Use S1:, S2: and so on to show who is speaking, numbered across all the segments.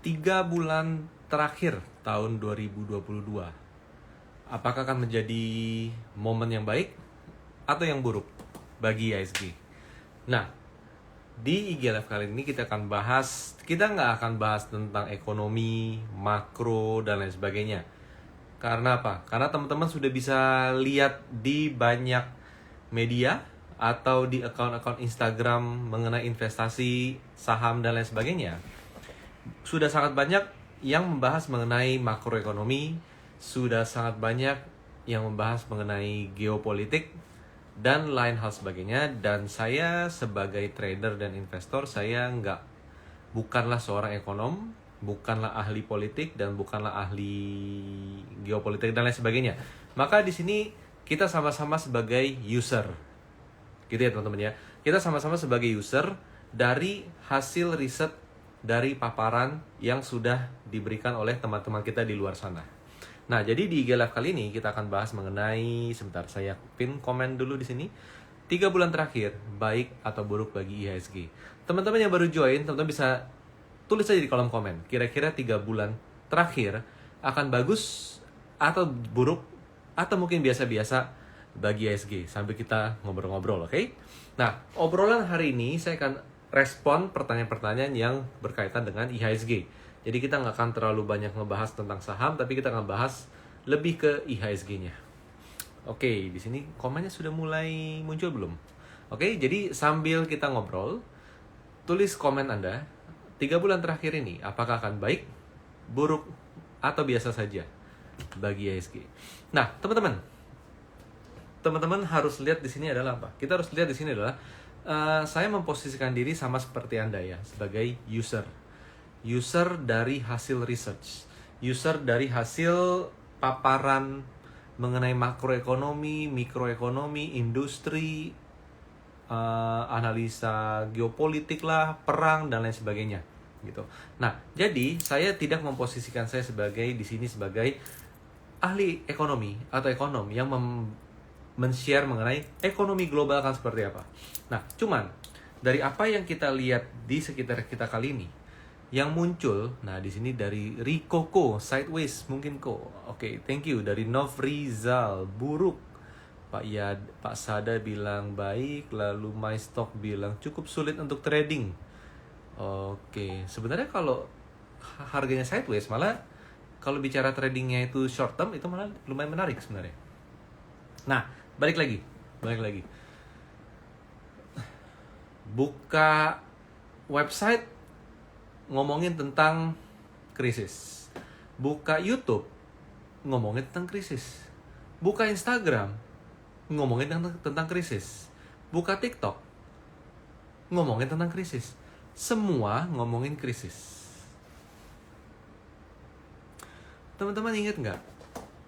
S1: 3 bulan terakhir tahun 2022, apakah akan menjadi momen yang baik atau yang buruk bagi IHSG? Nah, di IG Live kali ini kita nggak akan bahas tentang ekonomi, makro, dan lain sebagainya. Karena apa? Karena teman-teman sudah bisa lihat di banyak media atau di akun-akun Instagram mengenai investasi, saham, dan lain sebagainya. Sudah sangat banyak yang membahas mengenai makroekonomi, sudah sangat banyak yang membahas mengenai geopolitik, dan lain hal sebagainya. Dan saya sebagai trader dan investor, saya bukanlah seorang ekonom, bukanlah ahli politik, dan bukanlah ahli geopolitik, dan lain sebagainya. Maka di sini kita sama-sama sebagai user, gitu ya teman-teman ya. Kita sama-sama sebagai user dari hasil riset dari paparan yang sudah diberikan oleh teman-teman kita di luar sana. Nah, jadi di IG Live kali ini kita akan bahas mengenai, sebentar saya pin komen dulu di sini. 3 bulan terakhir, baik atau buruk bagi IHSG. Teman-teman yang baru join, teman-teman bisa tulis saja di kolom komen. Kira-kira 3 bulan terakhir akan bagus atau buruk, atau mungkin biasa-biasa bagi IHSG. Sambil kita ngobrol-ngobrol, oke? Nah, obrolan hari ini saya akan respon pertanyaan-pertanyaan yang berkaitan dengan IHSG. Jadi kita nggak akan terlalu banyak ngebahas tentang saham, tapi kita akan bahas lebih ke IHSG-nya. Oke, di sini komennya sudah mulai muncul belum? Oke, jadi sambil kita ngobrol, tulis komen Anda, 3 bulan terakhir ini apakah akan baik, buruk, atau biasa saja bagi IHSG. Nah, teman-teman harus lihat di sini adalah apa? Kita harus lihat di sini adalah saya memposisikan diri sama seperti Anda ya, sebagai user dari hasil research, user dari hasil paparan mengenai makroekonomi, mikroekonomi, industri, analisa geopolitik lah, perang, dan lain sebagainya gitu. Nah, jadi saya tidak memposisikan saya di sini sebagai ahli ekonomi atau ekonom yang men-share mengenai ekonomi global akan seperti apa. Nah, cuman dari apa yang kita lihat di sekitar kita kali ini yang muncul, nah di sini dari Rikoko, Sideways mungkin kok. Oke, thank you. Dari Novrizal, buruk. Pak Sada bilang baik, lalu MyStock bilang cukup sulit untuk trading. Oke, sebenarnya kalau harganya sideways, malah kalau bicara tradingnya itu short term, itu malah lumayan menarik sebenarnya. Nah, balik lagi. Buka website ngomongin tentang krisis. Buka YouTube ngomongin tentang krisis. Buka Instagram ngomongin tentang krisis. Buka TikTok ngomongin tentang krisis. Semua ngomongin krisis. Teman-teman ingat nggak?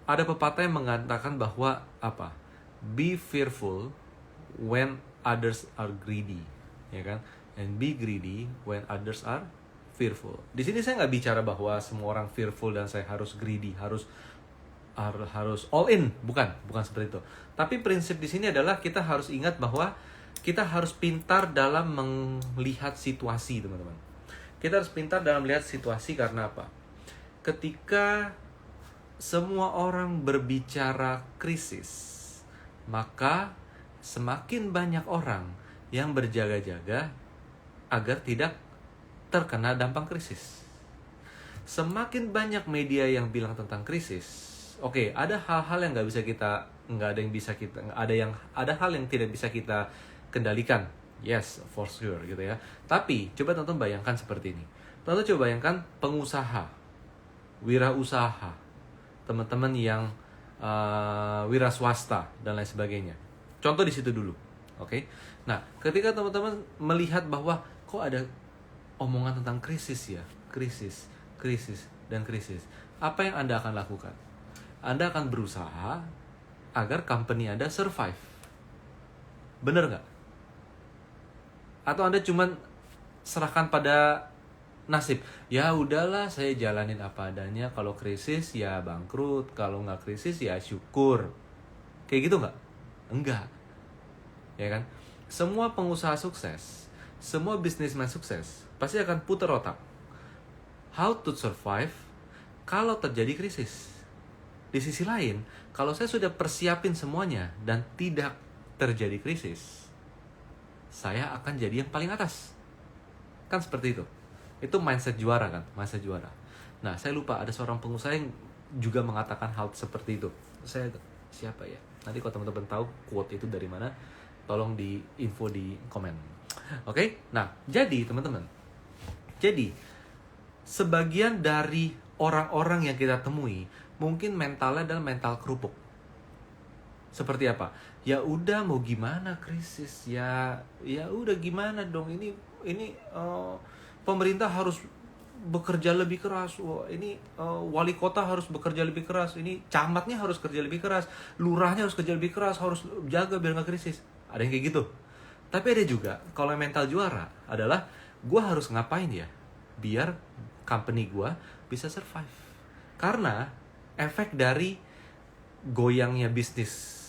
S1: Ada pepatah yang mengatakan bahwa apa? Be fearful when others are greedy, ya kan? And be greedy when others are fearful. Di sini saya nggak bicara bahwa semua orang fearful dan saya harus greedy, harus all in, bukan seperti itu. Tapi prinsip di sini adalah kita harus ingat bahwa kita harus pintar dalam melihat situasi, teman-teman. Kita harus pintar dalam melihat situasi karena apa? Ketika semua orang berbicara krisis, maka semakin banyak orang yang berjaga-jaga agar tidak terkena dampak krisis. Semakin banyak media yang bilang tentang krisis, oke, ada hal-hal yang ada hal yang tidak bisa kita kendalikan. Yes, for sure gitu ya. Tapi coba teman-teman bayangkan seperti ini. Teman-teman coba bayangkan pengusaha, wirausaha, teman-teman yang wira swasta dan lain sebagainya. Contoh di situ dulu, oke? Nah, ketika teman-teman melihat bahwa kok ada omongan tentang krisis ya, krisis, dan krisis, apa yang Anda akan lakukan? Anda akan berusaha agar company Anda survive. Bener nggak? Atau Anda cuma serahkan pada nasib? Ya udahlah, saya jalanin apa adanya. Kalau krisis ya bangkrut, kalau nggak krisis ya syukur. Kayak gitu nggak? Enggak. Ya kan? Semua pengusaha sukses, semua bisnismen sukses pasti akan putar otak. how to survive kalau terjadi krisis. Di sisi lain, kalau saya sudah persiapin semuanya dan tidak terjadi krisis, saya akan jadi yang paling atas. Kan seperti itu. Itu mindset juara kan, mindset juara. Nah, saya lupa ada seorang pengusaha yang juga mengatakan hal seperti itu. Saya siapa ya? Nanti kalau teman-teman tahu quote itu dari mana, tolong di info di komen. Oke? Nah, jadi teman-teman. Jadi, sebagian dari orang-orang yang kita temui mungkin mentalnya adalah mental kerupuk. Seperti apa? Ya udah mau gimana krisis? Ya udah gimana dong, ini pemerintah harus bekerja lebih keras. Wah, ini wali kota harus bekerja lebih keras. Ini camatnya harus kerja lebih keras. Lurahnya harus kerja lebih keras. Harus jaga biar nggak krisis. Ada yang kayak gitu. Tapi ada juga, kalau mental juara adalah gue harus ngapain ya biar company gue bisa survive. Karena efek dari goyangnya bisnis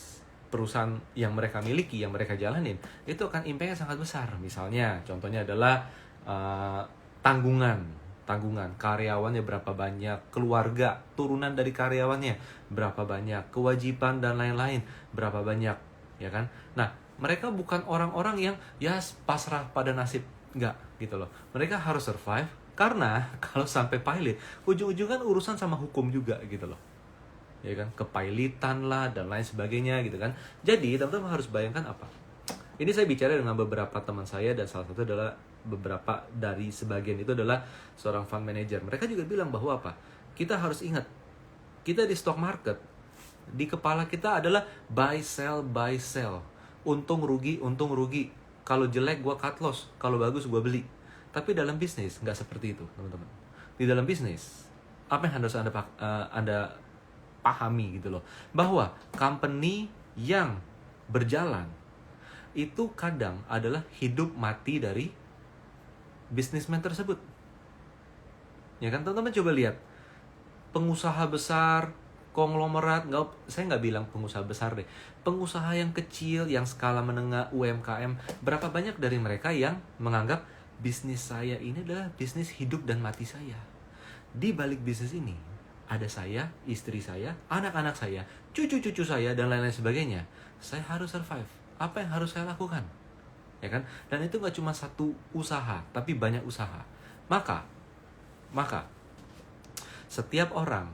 S1: perusahaan yang mereka miliki, yang mereka jalanin, itu akan impact-nya sangat besar. Misalnya, contohnya adalah tanggungan, karyawannya berapa banyak, keluarga, turunan dari karyawannya berapa banyak, kewajiban dan lain-lain berapa banyak, ya kan? Nah, mereka bukan orang-orang yang ya pasrah pada nasib, enggak gitu loh. Mereka harus survive karena kalau sampai pilot, ujung-ujungnya kan urusan sama hukum juga gitu loh. Ya kan, kepailitan lah dan lain sebagainya gitu kan. Jadi teman-teman harus bayangkan apa? Ini saya bicara dengan beberapa teman saya dan salah satu adalah beberapa dari sebagian itu adalah seorang fund manager. Mereka juga bilang bahwa apa? Kita harus ingat, kita di stock market, di kepala kita adalah buy sell. Untung rugi. Kalau jelek gua cut loss, kalau bagus gua beli. Tapi dalam bisnis nggak seperti itu, teman-teman. Di dalam bisnis, apa yang harus Anda pahami gitu loh, bahwa company yang berjalan itu kadang adalah hidup mati dari businessman tersebut. Ya kan, teman-teman coba lihat pengusaha besar, konglomerat, saya nggak bilang pengusaha besar deh, pengusaha yang kecil, yang skala menengah, UMKM, berapa banyak dari mereka yang menganggap bisnis saya ini adalah bisnis hidup dan mati saya. Di balik bisnis ini ada saya, istri saya, anak-anak saya, cucu-cucu saya, dan lain-lain sebagainya. Saya harus survive. Apa yang harus saya lakukan? Ya kan? Dan itu nggak cuma satu usaha, tapi banyak usaha. Maka setiap orang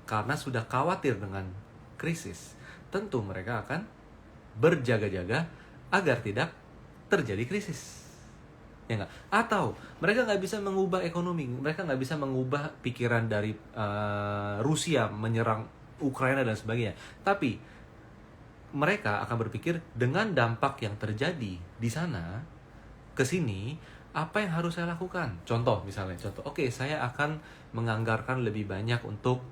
S1: karena sudah khawatir dengan krisis, tentu mereka akan berjaga-jaga agar tidak terjadi krisis. Ya nggak? Atau mereka nggak bisa mengubah ekonomi, mereka nggak bisa mengubah pikiran dari Rusia menyerang Ukraina dan sebagainya. Tapi mereka akan berpikir dengan dampak yang terjadi di sana ke sini, apa yang harus saya lakukan? Contoh, oke, saya akan menganggarkan lebih banyak untuk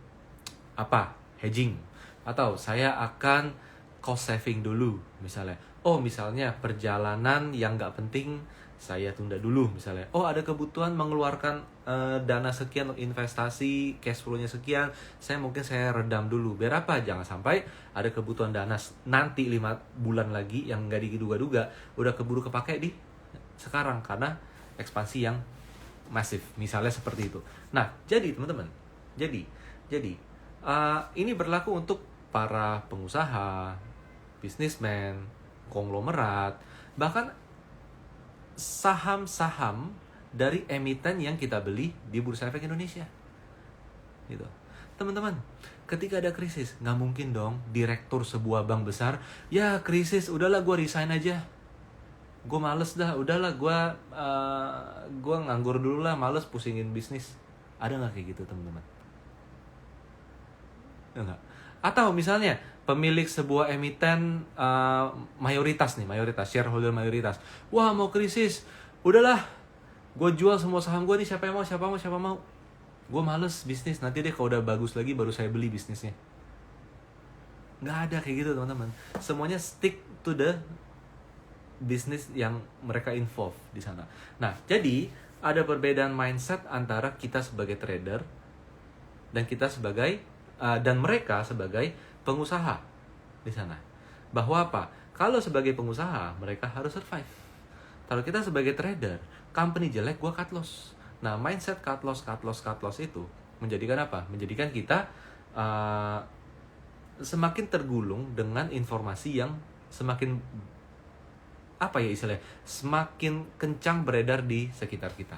S1: apa? Hedging. Atau saya akan cost saving dulu, misalnya. Misalnya perjalanan yang nggak penting saya tunda dulu misalnya. Ada kebutuhan mengeluarkan dana sekian untuk investasi, cash flow-nya sekian, saya redam dulu. Biar apa? Jangan sampai ada kebutuhan dana nanti 5 bulan lagi yang nggak diduga-duga, udah keburu kepake di sekarang karena ekspansi yang masif. Misalnya seperti itu. Nah, jadi teman-teman, jadi ini berlaku untuk para pengusaha, bisnismen, konglomerat, bahkan saham-saham dari emiten yang kita beli di Bursa Efek Indonesia. Gitu. Teman-teman, ketika ada krisis, nggak mungkin dong direktur sebuah bank besar, ya krisis, udahlah gue resign aja. Gue males dah, udahlah gue nganggur dulu lah, males pusingin bisnis. Ada nggak kayak gitu, teman-teman? Enggak. Atau misalnya pemilik sebuah emiten mayoritas, shareholder mayoritas. Wah, mau krisis, udahlah, gue jual semua saham gue nih, siapa mau. Gue males bisnis, nanti deh kalau udah bagus lagi baru saya beli bisnisnya. Nggak ada kayak gitu, teman-teman. Semuanya stick to the bisnis yang mereka involve di sana. Nah, jadi ada perbedaan mindset antara kita sebagai trader dan kita sebagai dan mereka sebagai pengusaha di sana. Bahwa apa? Kalau sebagai pengusaha, mereka harus survive. Kalau kita sebagai trader, company jelek, gua cut loss. Nah, mindset cut loss itu menjadikan apa? Menjadikan kita semakin tergulung dengan informasi yang semakin apa ya istilahnya, semakin kencang beredar di sekitar kita.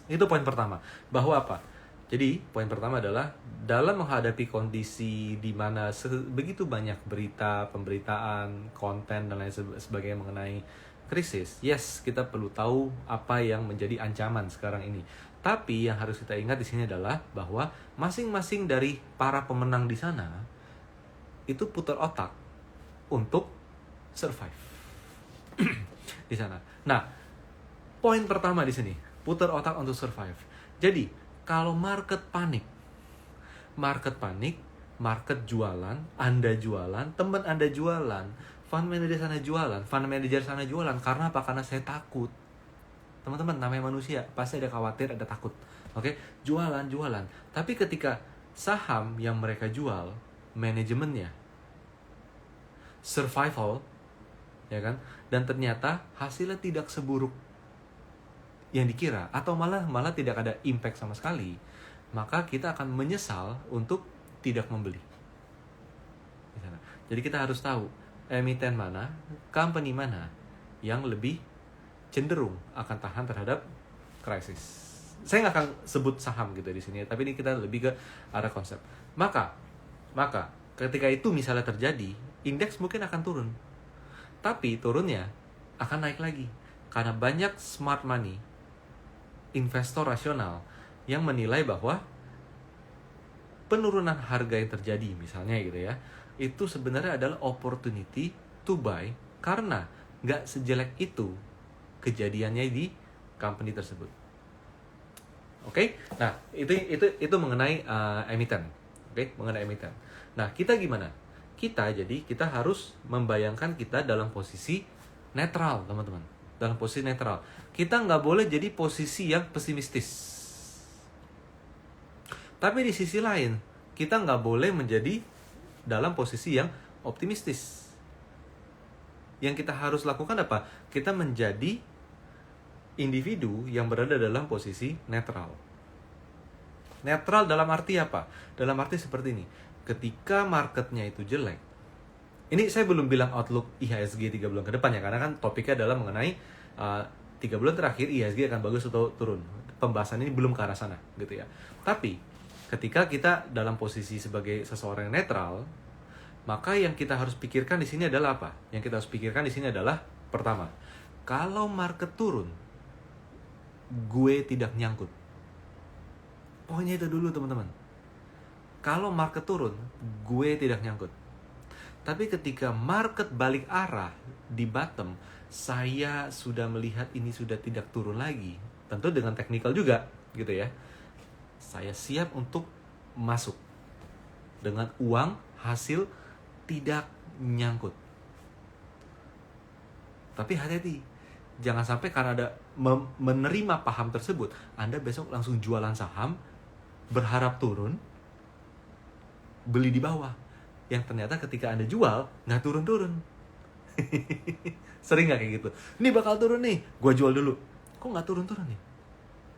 S1: Itu poin pertama. Bahwa apa? Jadi poin pertama adalah dalam menghadapi kondisi di mana begitu banyak berita, pemberitaan, konten dan lain sebagainya mengenai krisis, yes, kita perlu tahu apa yang menjadi ancaman sekarang ini. Tapi yang harus kita ingat di sini adalah bahwa masing-masing dari para pemenang di sana itu putar otak untuk survive di sana. Nah, poin pertama di sini, putar otak untuk survive. Jadi, kalau market panik, market jualan, Anda jualan, teman Anda jualan, fund manager sana jualan. Karena apa? Karena saya takut. Teman-teman, namanya manusia, pasti ada khawatir, ada takut. Oke, jualan. Tapi ketika saham yang mereka jual, manajemennya survival, ya kan? Dan ternyata hasilnya tidak seburuk yang dikira, atau malah tidak ada impact sama sekali, maka kita akan menyesal untuk tidak membeli. Jadi kita harus tahu emiten mana, company mana yang lebih cenderung akan tahan terhadap krisis. Saya nggak akan sebut saham gitu di sini, tapi ini kita lebih ke arah konsep. Maka ketika itu misalnya terjadi, indeks mungkin akan turun. Tapi turunnya akan naik lagi. Karena banyak smart money, investor rasional, yang menilai bahwa penurunan harga yang terjadi misalnya gitu ya, itu sebenarnya adalah opportunity to buy. Karena nggak sejelek itu kejadiannya di company tersebut. Oke? Nah, itu mengenai emiten. Oke? Mengenai emiten. Nah, kita gimana? Kita harus membayangkan kita dalam posisi netral, teman-teman. Dalam posisi netral. Kita nggak boleh jadi posisi yang pesimistis. Tapi di sisi lain, kita nggak boleh menjadi dalam posisi yang optimistis. Yang kita harus lakukan apa? Kita menjadi individu yang berada dalam posisi netral. Netral dalam arti apa? Dalam arti seperti ini. Ketika marketnya itu jelek, ini saya belum bilang outlook IHSG 3 bulan ke depan ya, karena kan topiknya adalah mengenai 3 bulan terakhir IHSG akan bagus atau turun. Pembahasan ini belum ke arah sana gitu ya. Tapi ketika kita dalam posisi sebagai seseorang yang netral, maka yang kita harus pikirkan di sini adalah apa? Yang kita harus pikirkan di sini adalah pertama, kalau market turun, gue tidak nyangkut. Pokoknya itu dulu, teman-teman. Kalau market turun, gue tidak nyangkut. Tapi ketika market balik arah di bottom, saya sudah melihat ini sudah tidak turun lagi. Tentu dengan teknikal juga, gitu ya. Saya siap untuk masuk dengan uang hasil tidak nyangkut. Tapi hati-hati, jangan sampai karena ada menerima paham tersebut, Anda besok langsung jualan saham, berharap turun, beli di bawah, yang ternyata ketika Anda jual nggak turun-turun. Sering nggak kayak gitu? Ini bakal turun nih, gue jual dulu. Kok nggak turun-turun nih?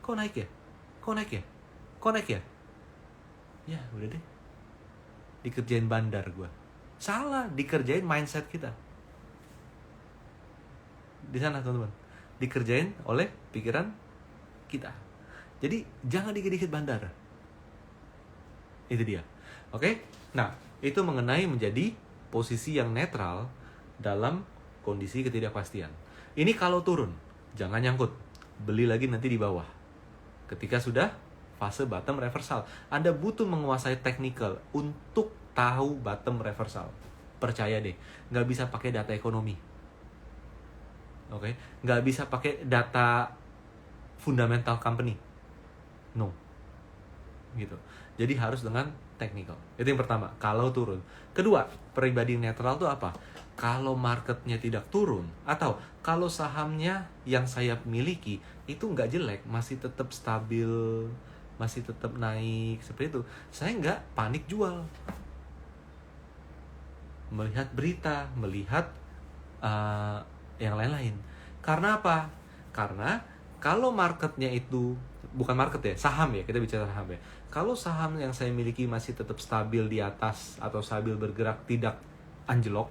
S1: Kok naik ya? Kok naik ya? Ya udah deh, dikerjain bandar gue. Salah, dikerjain mindset kita. Di sana, teman-teman, dikerjain oleh pikiran kita. Jadi jangan dikit-dikit bandar. Itu dia. Oke? Nah, itu mengenai menjadi posisi yang netral dalam kondisi ketidakpastian. Ini kalau turun, jangan nyangkut. Beli lagi nanti di bawah. Ketika sudah fase bottom reversal, Anda butuh menguasai technical untuk tahu bottom reversal. Percaya deh, nggak bisa pakai data ekonomi. Oke? Nggak bisa pakai data fundamental company. No. Gitu. Jadi harus dengan technical. Itu yang pertama, kalau turun. Kedua, pribadi netral itu apa? Kalau marketnya tidak turun, atau kalau sahamnya yang saya miliki itu nggak jelek, masih tetap stabil, masih tetap naik, seperti itu, saya nggak panik jual. Melihat berita, melihat yang lain-lain. Karena apa? Karena Kalau marketnya itu, bukan market ya, saham ya, kita bicara saham ya. Kalau saham yang saya miliki masih tetap stabil di atas atau stabil bergerak, tidak anjlok,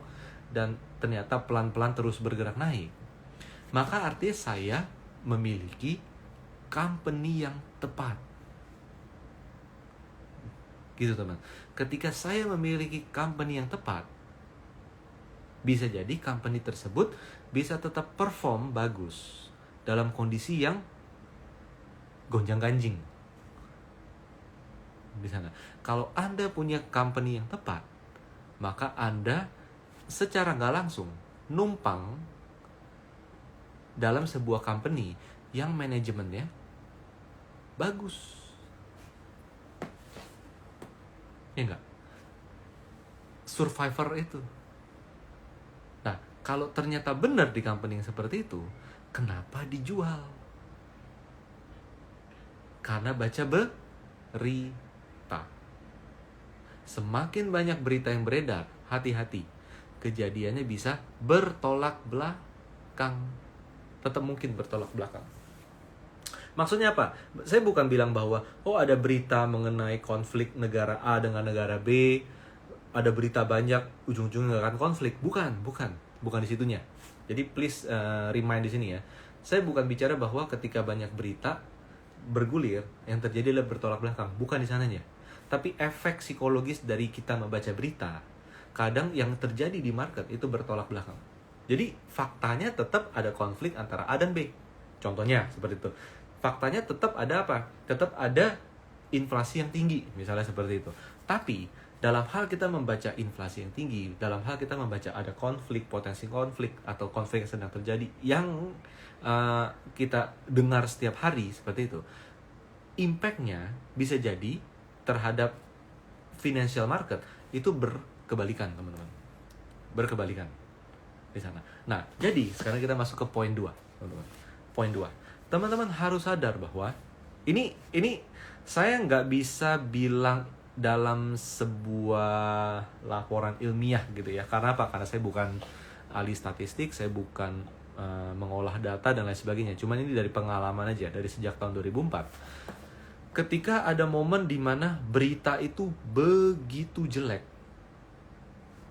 S1: dan ternyata pelan-pelan terus bergerak naik, maka artinya saya memiliki company yang tepat. Gitu teman. Ketika saya memiliki company yang tepat, bisa jadi company tersebut bisa tetap perform bagus dalam kondisi yang gonjang-ganjing. Bisa nggak? Kalau Anda punya company yang tepat, maka Anda secara nggak langsung numpang dalam sebuah company yang manajemennya bagus. Ya nggak? Survivor itu. Nah, kalau ternyata benar di company yang seperti itu, kenapa dijual? Karena baca berita. Semakin banyak berita yang beredar, hati-hati. Kejadiannya bisa bertolak belakang. Tetap mungkin bertolak belakang. Maksudnya apa? Saya bukan bilang bahwa ada berita mengenai konflik negara A dengan negara B, ada berita banyak, ujung-ujungnya nggak akan konflik. Bukan di situnya. Jadi please remind di sini ya. Saya bukan bicara bahwa ketika banyak berita bergulir, yang terjadi adalah bertolak belakang. Bukan di sananya. Tapi efek psikologis dari kita membaca berita, kadang yang terjadi di market itu bertolak belakang. Jadi faktanya tetap ada konflik antara A dan B. Contohnya seperti itu. Faktanya tetap ada apa? Tetap ada inflasi yang tinggi, misalnya seperti itu. Tapi dalam hal kita membaca inflasi yang tinggi, dalam hal kita membaca ada konflik, potensi konflik, atau konflik yang sedang terjadi, yang kita dengar setiap hari seperti itu, impact-nya bisa jadi terhadap financial market itu berkebalikan, teman-teman. Berkebalikan di sana. Nah, jadi sekarang kita masuk ke poin 2, teman-teman. Poin 2. Teman-teman harus sadar bahwa ini saya nggak bisa bilang dalam sebuah laporan ilmiah gitu ya. Karena apa? Karena saya bukan ahli statistik, saya bukan mengolah data dan lain sebagainya. Cuman ini dari pengalaman aja, dari sejak tahun 2004. Ketika ada momen di mana berita itu begitu jelek,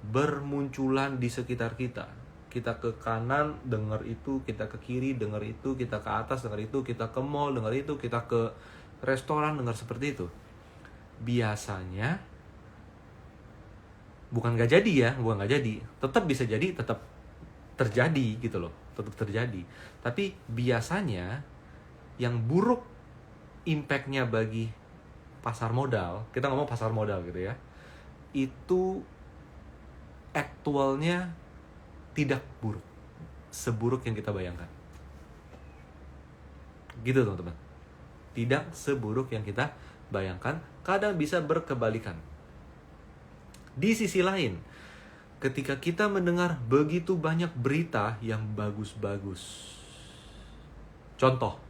S1: bermunculan di sekitar kita. Kita ke kanan dengar itu, kita ke kiri dengar itu, kita ke atas dengar itu, kita ke mall dengar itu, kita ke restoran dengar seperti itu. Biasanya bukan nggak jadi, tetap bisa jadi, tetap terjadi gitu loh, tetap terjadi. Tapi biasanya yang buruk impact-nya bagi pasar modal, kita ngomong pasar modal gitu ya, itu aktualnya tidak buruk, seburuk yang kita bayangkan. Gitu teman-teman. Tidak seburuk yang kita bayangkan, kadang bisa berkebalikan. Di sisi lain, ketika kita mendengar begitu banyak berita yang bagus-bagus. Contoh,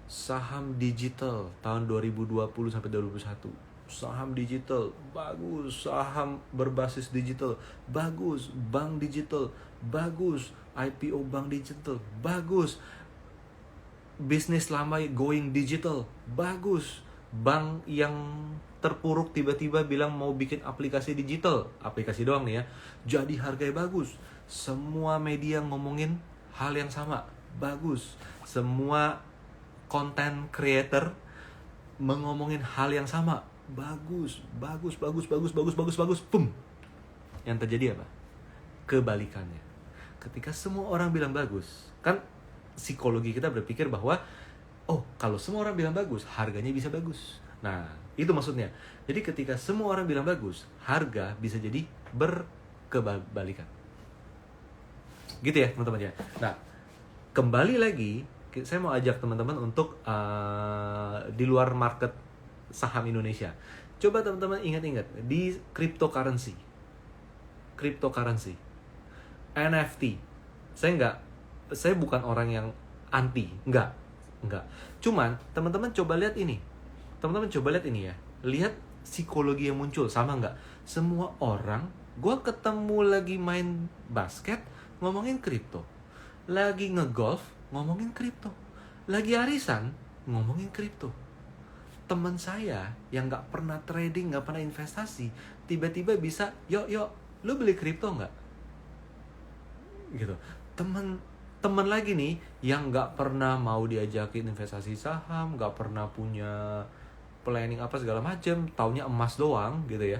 S1: saham digital tahun 2020 sampai 2021. Saham digital bagus, saham berbasis digital bagus, bank digital bagus, IPO bank digital bagus, bisnis lama going digital bagus, bank yang terpuruk tiba-tiba bilang mau bikin aplikasi digital, aplikasi doang nih ya, jadi harganya bagus. Semua media ngomongin hal yang sama, bagus. Semua content creator mengomongin hal yang sama, bagus. Pum. Yang terjadi apa? Kebalikannya. Ketika semua orang bilang bagus, kan psikologi kita berpikir bahwa kalau semua orang bilang bagus, harganya bisa bagus. Nah, itu maksudnya. Jadi ketika semua orang bilang bagus, harga bisa jadi berkebalikan. Gitu ya, teman-teman ya. Nah, kembali lagi, saya mau ajak teman-teman untuk di luar market saham Indonesia. Coba teman-teman ingat-ingat di cryptocurrency, NFT. Saya bukan orang yang anti, enggak. Cuman teman-teman coba lihat ini. Ya. Lihat psikologi yang muncul, sama enggak? Semua orang, gue ketemu lagi main basket, ngomongin kripto. Lagi ngegolf, ngomongin kripto. Lagi arisan ngomongin kripto. Teman saya yang nggak pernah trading, nggak pernah investasi, tiba-tiba bisa, yuk, lu beli kripto nggak? Gitu. Teman lagi nih yang nggak pernah mau diajakin investasi saham, nggak pernah punya planning apa segala macam, taunya emas doang gitu ya.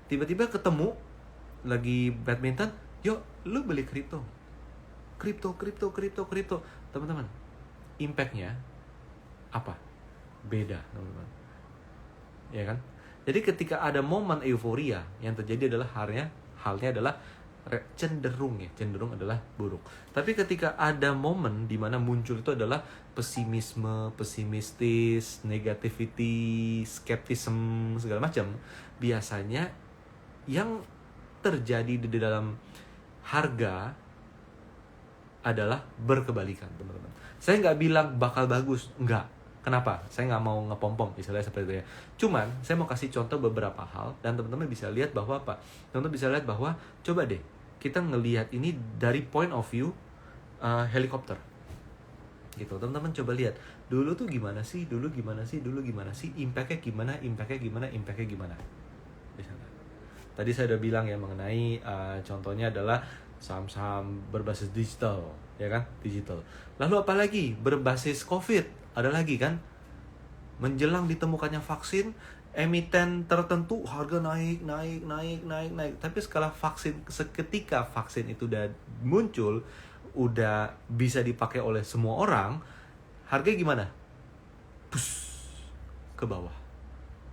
S1: Tiba-tiba ketemu lagi badminton, yuk, lu beli kripto. Kripto. Teman-teman, impact-nya apa? Beda, teman-teman. Ya kan? Jadi ketika ada momen euforia, yang terjadi adalah halnya adalah cenderung adalah buruk. Tapi ketika ada momen di mana muncul itu adalah pesimistis, negativity, skeptism segala macam, biasanya yang terjadi di dalam harga adalah berkebalikan, teman-teman. Saya nggak bilang bakal bagus, nggak. Kenapa? Saya nggak mau ngepompom, istilahnya seperti itu ya. Cuman, saya mau kasih contoh beberapa hal, dan teman-teman bisa lihat bahwa apa? Teman-teman bisa lihat bahwa, coba deh, kita ngelihat ini dari point of view helikopter. Gitu, teman-teman coba lihat. Dulu tuh gimana sih? Impact-nya gimana? Di sana. Tadi saya udah bilang ya mengenai contohnya adalah saham-saham berbasis digital, ya kan? Digital. Lalu apa lagi? Berbasis COVID. Ada lagi kan? Menjelang ditemukannya vaksin, emiten tertentu harga naik. Tapi seketika vaksin itu udah muncul, udah bisa dipakai oleh semua orang, harganya gimana? Bus, ke bawah.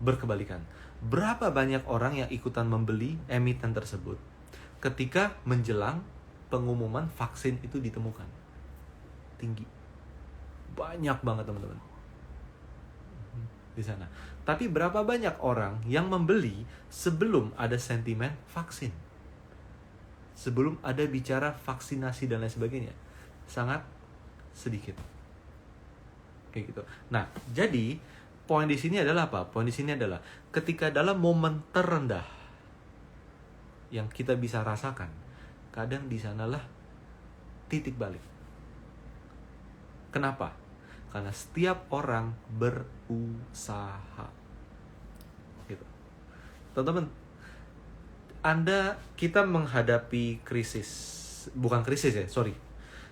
S1: Berkebalikan. Berapa banyak orang yang ikutan membeli emiten tersebut ketika menjelang pengumuman vaksin itu ditemukan? Tinggi. Banyak banget, teman-teman. Di sana. Tapi berapa banyak orang yang membeli sebelum ada sentimen vaksin? Sebelum ada bicara vaksinasi dan lain sebagainya? Sangat sedikit. Kayak gitu. Nah, jadi poin di sini adalah apa? Poin di sini adalah ketika dalam momen terendah yang kita bisa rasakan, kadang di sanalah titik balik. Kenapa? Karena setiap orang berusaha. Gitu. Teman-teman, kita menghadapi krisis. Bukan krisis ya, sorry.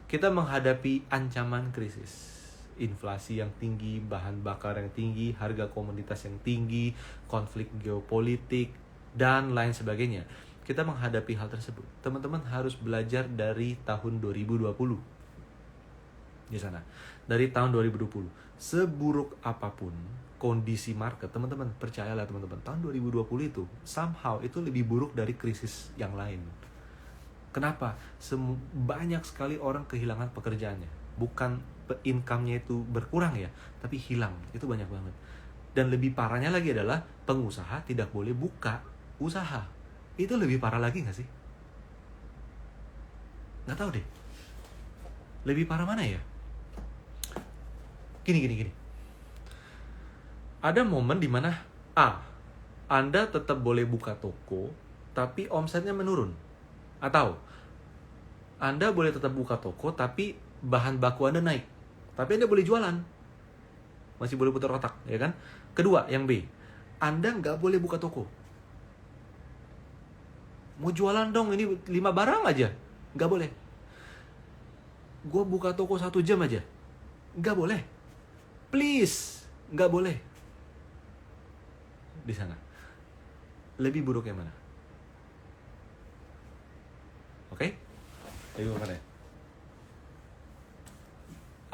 S1: Kita menghadapi ancaman krisis. Inflasi yang tinggi, bahan bakar yang tinggi, harga komoditas yang tinggi, konflik geopolitik, dan lain sebagainya. Kita menghadapi hal tersebut. Teman-teman harus belajar dari tahun 2020. Di sana. Dari tahun 2020. Seburuk apapun kondisi market, teman-teman, percayalah teman-teman, tahun 2020 itu somehow itu lebih buruk dari krisis yang lain. Kenapa? Banyak sekali orang kehilangan pekerjaannya. Bukan income-nya itu berkurang ya, tapi hilang. Itu banyak banget. Dan lebih parahnya lagi adalah pengusaha tidak boleh buka usaha. Itu lebih parah lagi nggak sih? Nggak tahu deh. Lebih parah mana ya? Gini. Ada momen di mana Anda tetap boleh buka toko, tapi omsetnya menurun. Atau Anda boleh tetap buka toko, tapi bahan baku Anda naik, tapi Anda boleh jualan, masih boleh putar otak, ya kan? Kedua, yang B, Anda nggak boleh buka toko. Mau jualan dong, ini 5 barang aja, nggak boleh. Gue buka toko 1 jam aja, nggak boleh. Please, nggak boleh. Di sana. Lebih buruk yang mana? Oke? Lebih buruk mana?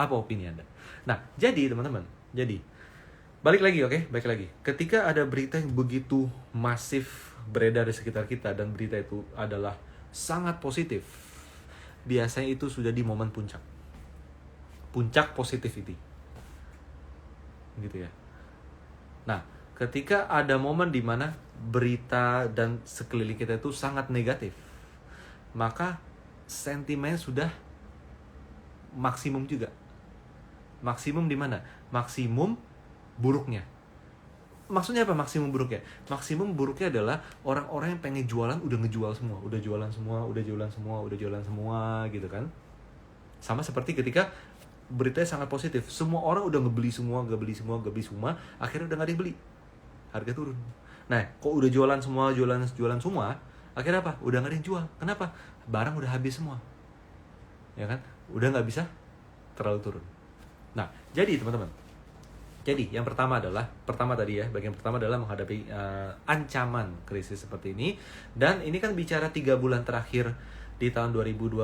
S1: Apa opini Anda? Nah, jadi teman-teman, balik lagi, oke? Balik lagi. Ketika ada berita yang begitu masif beredar di sekitar kita, dan berita itu adalah sangat positif, biasanya itu sudah di momen puncak positivity, gitu ya. Nah, ketika ada momen di mana berita dan sekeliling kita itu sangat negatif, maka sentimen sudah maksimum juga. Maksimum di mana? Maksimum buruknya. Maksudnya apa maksimum buruknya? Maksimum buruknya adalah orang-orang yang pengen jualan udah ngejual semua, udah jualan semua gitu kan. Sama seperti ketika beritanya sangat positif. Semua orang udah ngebeli semua, akhirnya udah nggak ada yang beli. Harga turun. Nah, kok udah jualan semua, akhirnya apa? Udah nggak ada yang jual. Kenapa? Barang udah habis semua. Ya kan? Udah nggak bisa terlalu turun. Nah, jadi teman-teman. Jadi, yang pertama bagian pertama adalah menghadapi ancaman krisis seperti ini. Dan ini kan bicara 3 bulan terakhir di tahun 2022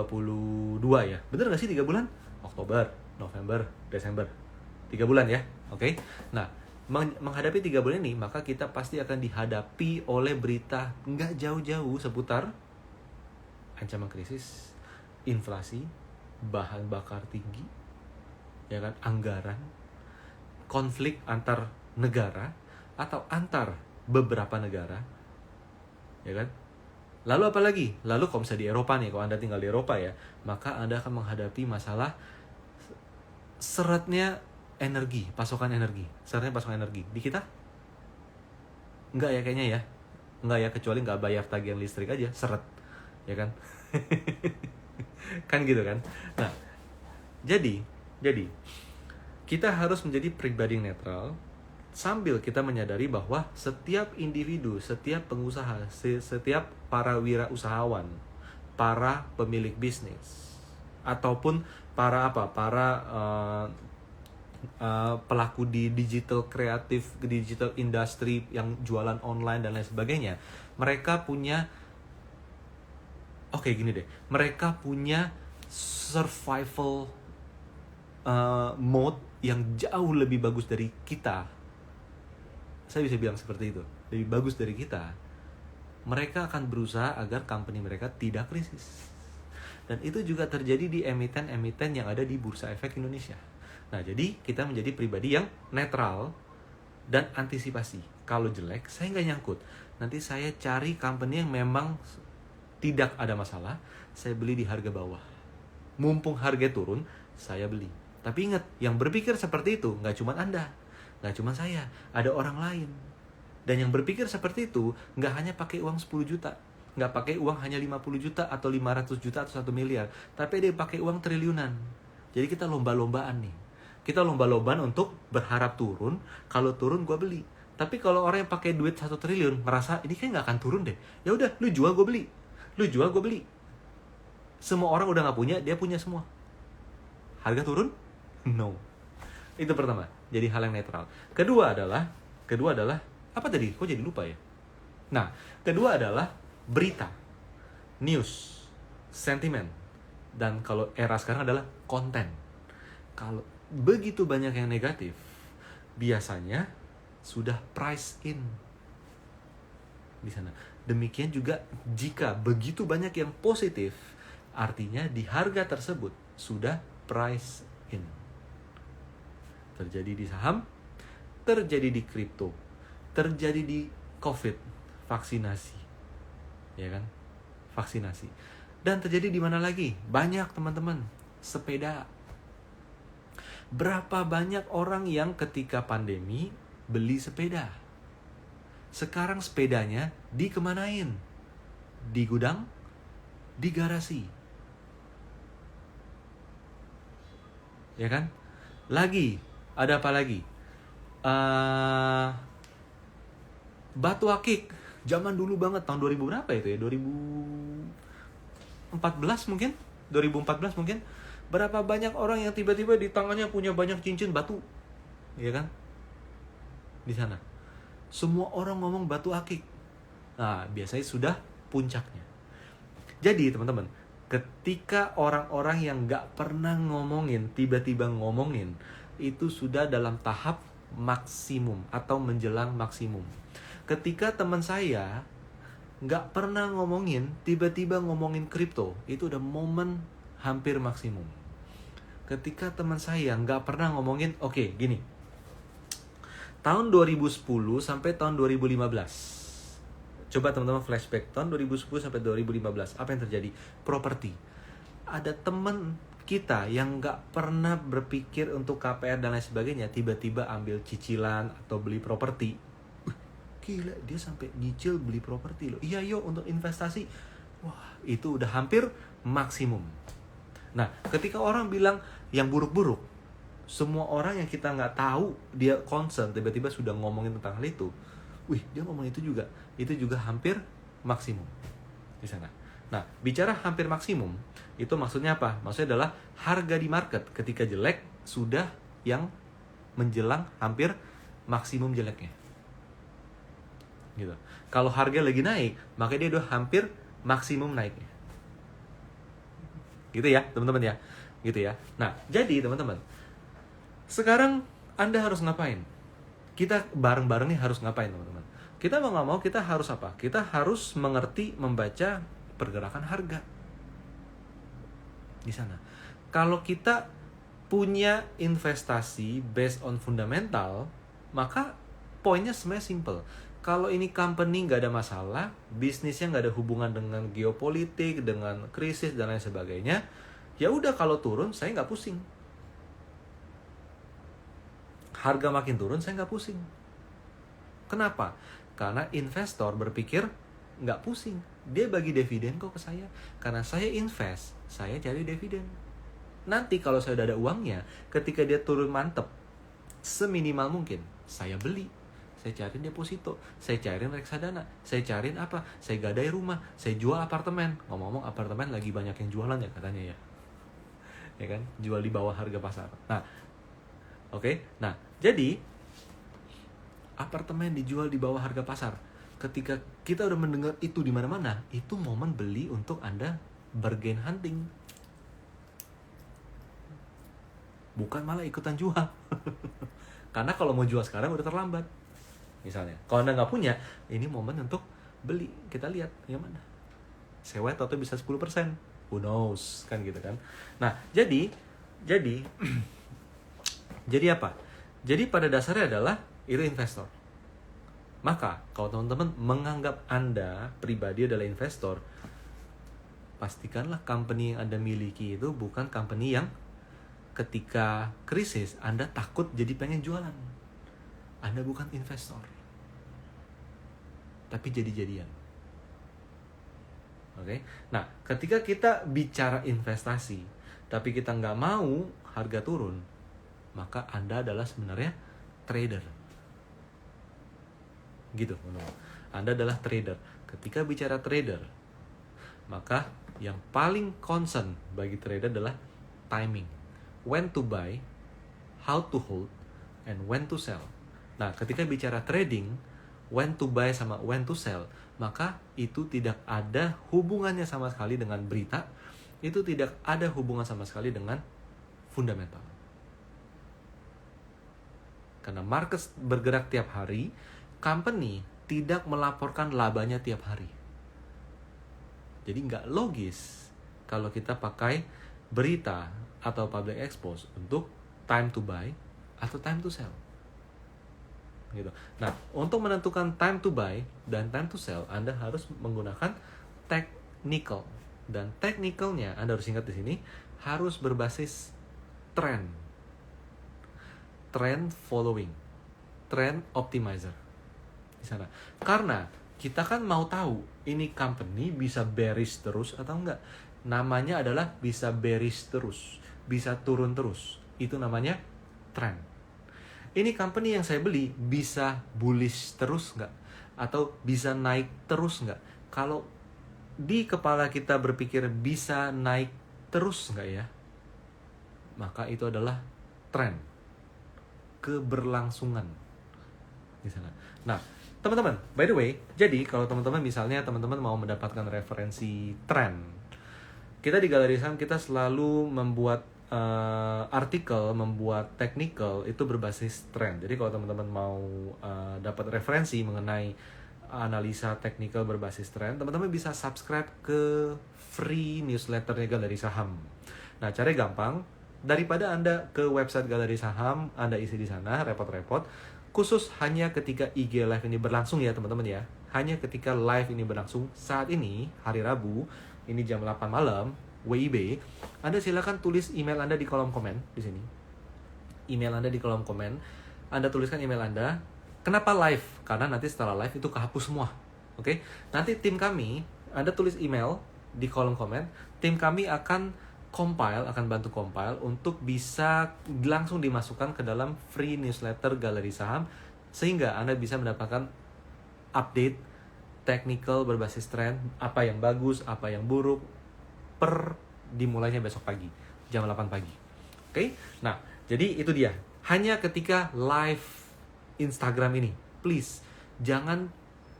S1: ya. Bener nggak sih 3 bulan? Oktober, November, Desember. 3 bulan ya, oke? Nah, menghadapi 3 bulan ini, maka kita pasti akan dihadapi oleh berita nggak jauh-jauh seputar ancaman krisis, inflasi, bahan bakar tinggi, ya kan, anggaran, konflik antar negara atau antar beberapa negara, ya kan? Lalu apa lagi? Lalu kalau misalnya di Eropa nih, kalau Anda tinggal di Eropa ya, maka Anda akan menghadapi masalah seretnya energi, pasokan energi. Di kita? Enggak ya kayaknya ya. Enggak ya, kecuali nggak bayar tagihan listrik aja, seret. Ya kan? Kan gitu kan? Nah, jadi kita harus menjadi pribadi yang netral, sambil kita menyadari bahwa setiap individu, setiap pengusaha, setiap para wirausahawan, para pemilik bisnis, ataupun para pelaku di digital kreatif, digital industry yang jualan online dan lain sebagainya, mereka punya mereka punya survival mode yang jauh lebih bagus dari kita. Saya bisa bilang seperti itu, lebih bagus dari kita. Mereka akan berusaha agar company mereka tidak krisis. Dan itu juga terjadi di emiten-emiten yang ada di Bursa Efek Indonesia. Nah, jadi kita menjadi pribadi yang netral dan antisipasi. Kalau jelek, saya nggak nyangkut. Nanti saya cari company yang memang tidak ada masalah, saya beli di harga bawah. Mumpung harga turun, saya beli. Tapi ingat, yang berpikir seperti itu nggak cuma Anda, nggak cuma saya, ada orang lain. Dan yang berpikir seperti itu nggak hanya pakai uang 10 juta, nggak pakai uang hanya 50 juta atau 500 juta atau 1 miliar, tapi dia pakai uang triliunan. Jadi kita lomba-lombaan nih. Kita lomba-lombaan untuk berharap turun, kalau turun gue beli. Tapi kalau orang yang pakai duit 1 triliun merasa ini kayak nggak akan turun deh, ya udah, lu jual gue beli, lu jual gue beli. Semua orang udah nggak punya, dia punya semua. Harga turun? No. Itu pertama, jadi hal yang netral. Kedua adalah apa tadi? Kok jadi lupa ya? Nah, kedua adalah berita, news, sentimen, dan kalau era sekarang adalah konten. Kalau begitu banyak yang negatif, biasanya sudah price in di sana. Demikian juga jika begitu banyak yang positif, artinya di harga tersebut sudah price in. Terjadi di saham, terjadi di kripto, terjadi di COVID, vaksinasi, ya kan? Vaksinasi. Dan terjadi di mana lagi? Banyak teman-teman, sepeda. Berapa banyak orang yang ketika pandemi beli sepeda? Sekarang sepedanya dikemanain? Di gudang? Di garasi? Ya kan? Lagi, ada apa lagi? Batu akik. Zaman dulu banget, tahun 2000 berapa itu ya? 2014 mungkin? 2014 mungkin? Berapa banyak orang yang tiba-tiba di tangannya punya banyak cincin batu? Ya kan? Di sana. Semua orang ngomong batu akik. Nah, biasanya sudah puncaknya. Jadi teman-teman, ketika orang-orang yang gak pernah ngomongin, tiba-tiba ngomongin, itu sudah dalam tahap maksimum atau menjelang maksimum. Ketika teman saya gak pernah ngomongin, tiba-tiba ngomongin kripto, itu udah momen hampir maksimum. Ketika teman saya gak pernah ngomongin, oke, gini. Tahun 2010 sampai tahun 2015. Coba teman-teman flashback tahun 2010 sampai 2015. Apa yang terjadi? Properti. Ada teman kita yang gak pernah berpikir untuk KPR dan lain sebagainya, tiba-tiba ambil cicilan atau beli properti. Gila, dia sampai nyicil beli properti loh. Iya yo, untuk investasi. Wah, itu udah hampir maksimum. Nah, ketika orang bilang yang buruk-buruk, Semua orang yang kita nggak tahu dia concern, tiba-tiba sudah ngomongin tentang hal itu. Wih, dia ngomong itu juga hampir maksimum di sana. Nah, bicara hampir maksimum, itu maksudnya apa? Maksudnya adalah harga di market ketika jelek sudah yang menjelang hampir maksimum jeleknya. Gitu. Kalau harga lagi naik, maka dia udah hampir maksimum naiknya. Gitu ya, teman-teman ya. Gitu ya. Nah, jadi teman-teman, sekarang Anda harus ngapain? Kita bareng-bareng nih harus ngapain, teman-teman? Kita mau nggak mau, kita harus apa? Kita harus mengerti, membaca pergerakan harga di sana. Kalau kita punya investasi based on fundamental, maka poinnya sebenarnya simple. Kalau ini company nggak ada masalah, bisnisnya nggak ada hubungan dengan geopolitik, dengan krisis dan lain sebagainya, ya udah kalau turun saya nggak pusing. Harga makin turun saya nggak pusing. Kenapa? Karena investor berpikir nggak pusing. Dia bagi dividen kok ke saya. Karena saya invest, saya cari dividen. Nanti kalau saya udah ada uangnya, ketika dia turun mantep, seminimal mungkin, saya beli. Saya cariin deposito, saya cariin reksadana, saya cariin apa? Saya gadai rumah, saya jual apartemen. Ngomong-ngomong apartemen lagi banyak yang jualan ya katanya ya. Ya kan? Jual di bawah harga pasar. Nah, oke. Nah, jadi apartemen dijual di bawah harga pasar. Ketika kita udah mendengar itu di mana-mana, itu momen beli untuk Anda bargain hunting. Bukan malah ikutan jual. Karena kalau mau jual sekarang udah terlambat. Misalnya, kalau Anda nggak punya, ini momen untuk beli. Kita lihat yang mana. Sewa atau bisa 10%. Who knows, kan gitu kan. Nah, jadi jadi apa? Jadi pada dasarnya adalah itu investor. Maka, kalau teman-teman menganggap Anda pribadi adalah investor, pastikanlah company yang Anda miliki itu bukan company yang ketika krisis Anda takut jadi pengen jualan. Anda bukan investor, tapi jadi-jadian. Oke? Nah, ketika kita bicara investasi, tapi kita nggak mau harga turun, maka Anda adalah sebenarnya trader. Gitu, teman-teman. Anda adalah trader. Ketika bicara trader, maka yang paling concern bagi trader adalah timing. When to buy, how to hold, and when to sell. Nah, ketika bicara trading, when to buy sama when to sell, maka itu tidak ada hubungannya sama sekali dengan berita, itu tidak ada hubungan sama sekali dengan fundamental. Karena market bergerak tiap hari, company tidak melaporkan labanya tiap hari. Jadi nggak logis kalau kita pakai berita atau public expose untuk time to buy atau time to sell. Gitu. Nah, untuk menentukan time to buy dan time to sell, Anda harus menggunakan technical. Dan technicalnya, Anda harus ingat di sini, harus berbasis trend. Trend following. Trend optimizer. Di sana. Karena kita kan mau tahu, ini company bisa bearish terus atau enggak. Namanya adalah bisa bearish terus. Bisa turun terus. Itu namanya trend. Ini company yang saya beli bisa bullish terus nggak? Atau bisa naik terus nggak? Kalau di kepala kita berpikir bisa naik terus nggak ya? Maka itu adalah tren. Keberlangsungan. Di sana. Nah, teman-teman, by the way, jadi kalau teman-teman misalnya teman-teman mau mendapatkan referensi tren, kita di Galeri Saham kita selalu membuat artikel, membuat technical itu berbasis trend. Jadi kalau teman-teman mau dapat referensi mengenai analisa technical berbasis trend, teman-teman bisa subscribe ke free newsletternya Galeri Saham. Nah, caranya gampang. Daripada Anda ke website Galeri Saham, Anda isi di sana, repot-repot. Khusus hanya ketika IG live ini berlangsung ya teman-teman ya. Hanya ketika live ini berlangsung saat ini, hari Rabu, ini jam 8 malam, WIB, Anda silakan tulis email Anda di kolom komen di sini. Email Anda di kolom komen. Anda tuliskan email Anda. Kenapa live? Karena nanti setelah live itu kehapus semua. Oke? Nanti tim kami, Anda tulis email di kolom komen, tim kami akan bantu compile untuk bisa langsung dimasukkan ke dalam free newsletter Galeri Saham, sehingga Anda bisa mendapatkan update technical berbasis tren, apa yang bagus, apa yang buruk, dimulainya besok pagi, jam 8 pagi. Oke? Nah, jadi itu dia. Hanya ketika live Instagram ini, please, jangan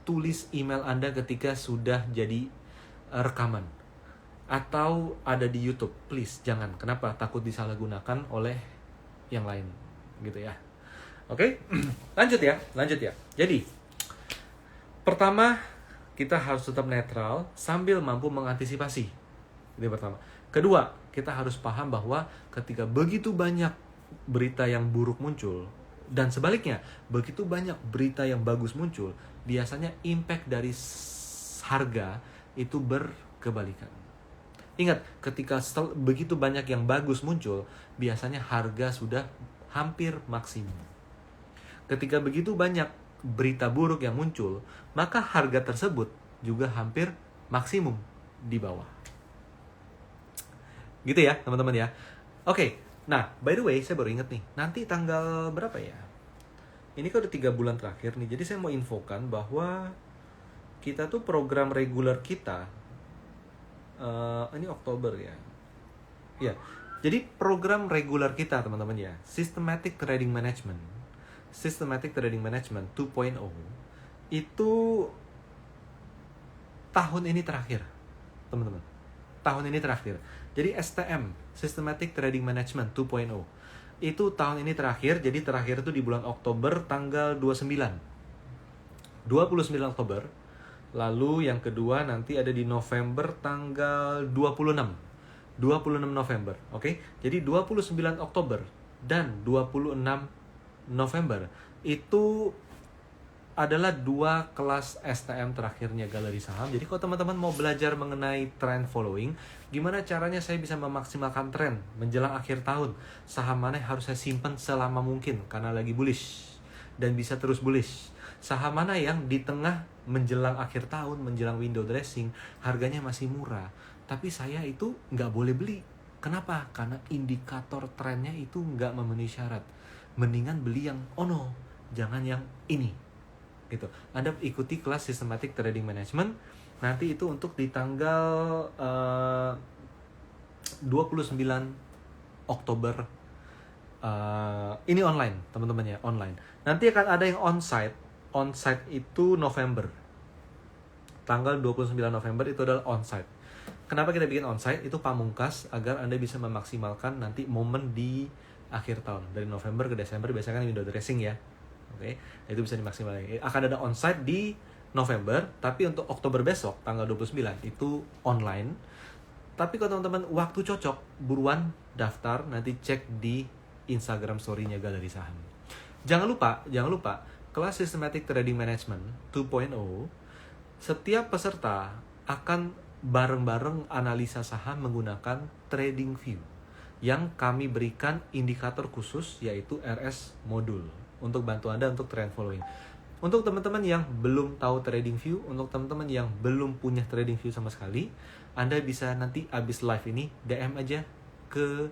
S1: tulis email Anda ketika sudah jadi rekaman atau ada di YouTube, please jangan. Kenapa? Takut disalahgunakan oleh yang lain, gitu ya. Oke, lanjut ya. Jadi, pertama, kita harus tetap netral sambil mampu mengantisipasi. Itu pertama. Kedua, kita harus paham bahwa ketika begitu banyak berita yang buruk muncul, dan sebaliknya, begitu banyak berita yang bagus muncul, biasanya impact dari harga itu berkebalikan. Ingat, ketika begitu banyak yang bagus muncul, biasanya harga sudah hampir maksimum. Ketika begitu banyak berita buruk yang muncul, maka harga tersebut juga hampir maksimum di bawah. Gitu ya, teman-teman ya. Oke, nah, by the way, saya baru ingat nih, nanti tanggal berapa ya? Ini kan udah 3 bulan terakhir nih, jadi saya mau infokan bahwa kita tuh program reguler kita, ini Oktober ya. Ya, jadi program reguler kita teman-teman ya, Systematic Trading Management 2.0 itu tahun ini terakhir, teman-teman. Tahun ini terakhir. Jadi STM, Systematic Trading Management 2.0 itu tahun ini terakhir. Jadi terakhir itu di bulan Oktober tanggal 29 Oktober. Lalu yang kedua nanti ada di November tanggal 26 November. Oke? Jadi 29 Oktober dan 26 November itu adalah 2 kelas STM terakhirnya Galeri Saham. Jadi kalau teman-teman mau belajar mengenai trend following, gimana caranya saya bisa memaksimalkan tren menjelang akhir tahun, saham mana yang harus saya simpan selama mungkin karena lagi bullish dan bisa terus bullish, saham mana yang di tengah menjelang akhir tahun, menjelang window dressing, harganya masih murah, tapi saya itu nggak boleh beli. Kenapa? Karena indikator trennya itu nggak memenuhi syarat. Mendingan beli yang jangan yang ini. Gitu. Anda ikuti kelas Systematic Trading Management. Nanti itu untuk di tanggal 29 Oktober. Ini online, teman-teman ya, online. Nanti akan ada yang onsite. Onsite itu November. Tanggal 29 November itu adalah onsite. Kenapa kita bikin onsite? Itu pamungkas agar Anda bisa memaksimalkan nanti momen di akhir tahun. Dari November ke Desember biasanya kan window dressing ya. Oke, itu bisa dimaksimalkan. Akan ada onsite di November, tapi untuk Oktober besok tanggal 29 itu online. Tapi kalau teman-teman waktu cocok, buruan daftar, nanti cek di Instagram story-nya Galeri Saham. Jangan lupa, kelas Systematic Trading Management 2.0, setiap peserta akan bareng-bareng analisa saham menggunakan TradingView yang kami berikan indikator khusus yaitu RS modul untuk bantu Anda untuk trend following. Untuk teman-teman yang belum tahu TradingView, untuk teman-teman yang belum punya TradingView sama sekali, Anda bisa nanti abis live ini DM aja ke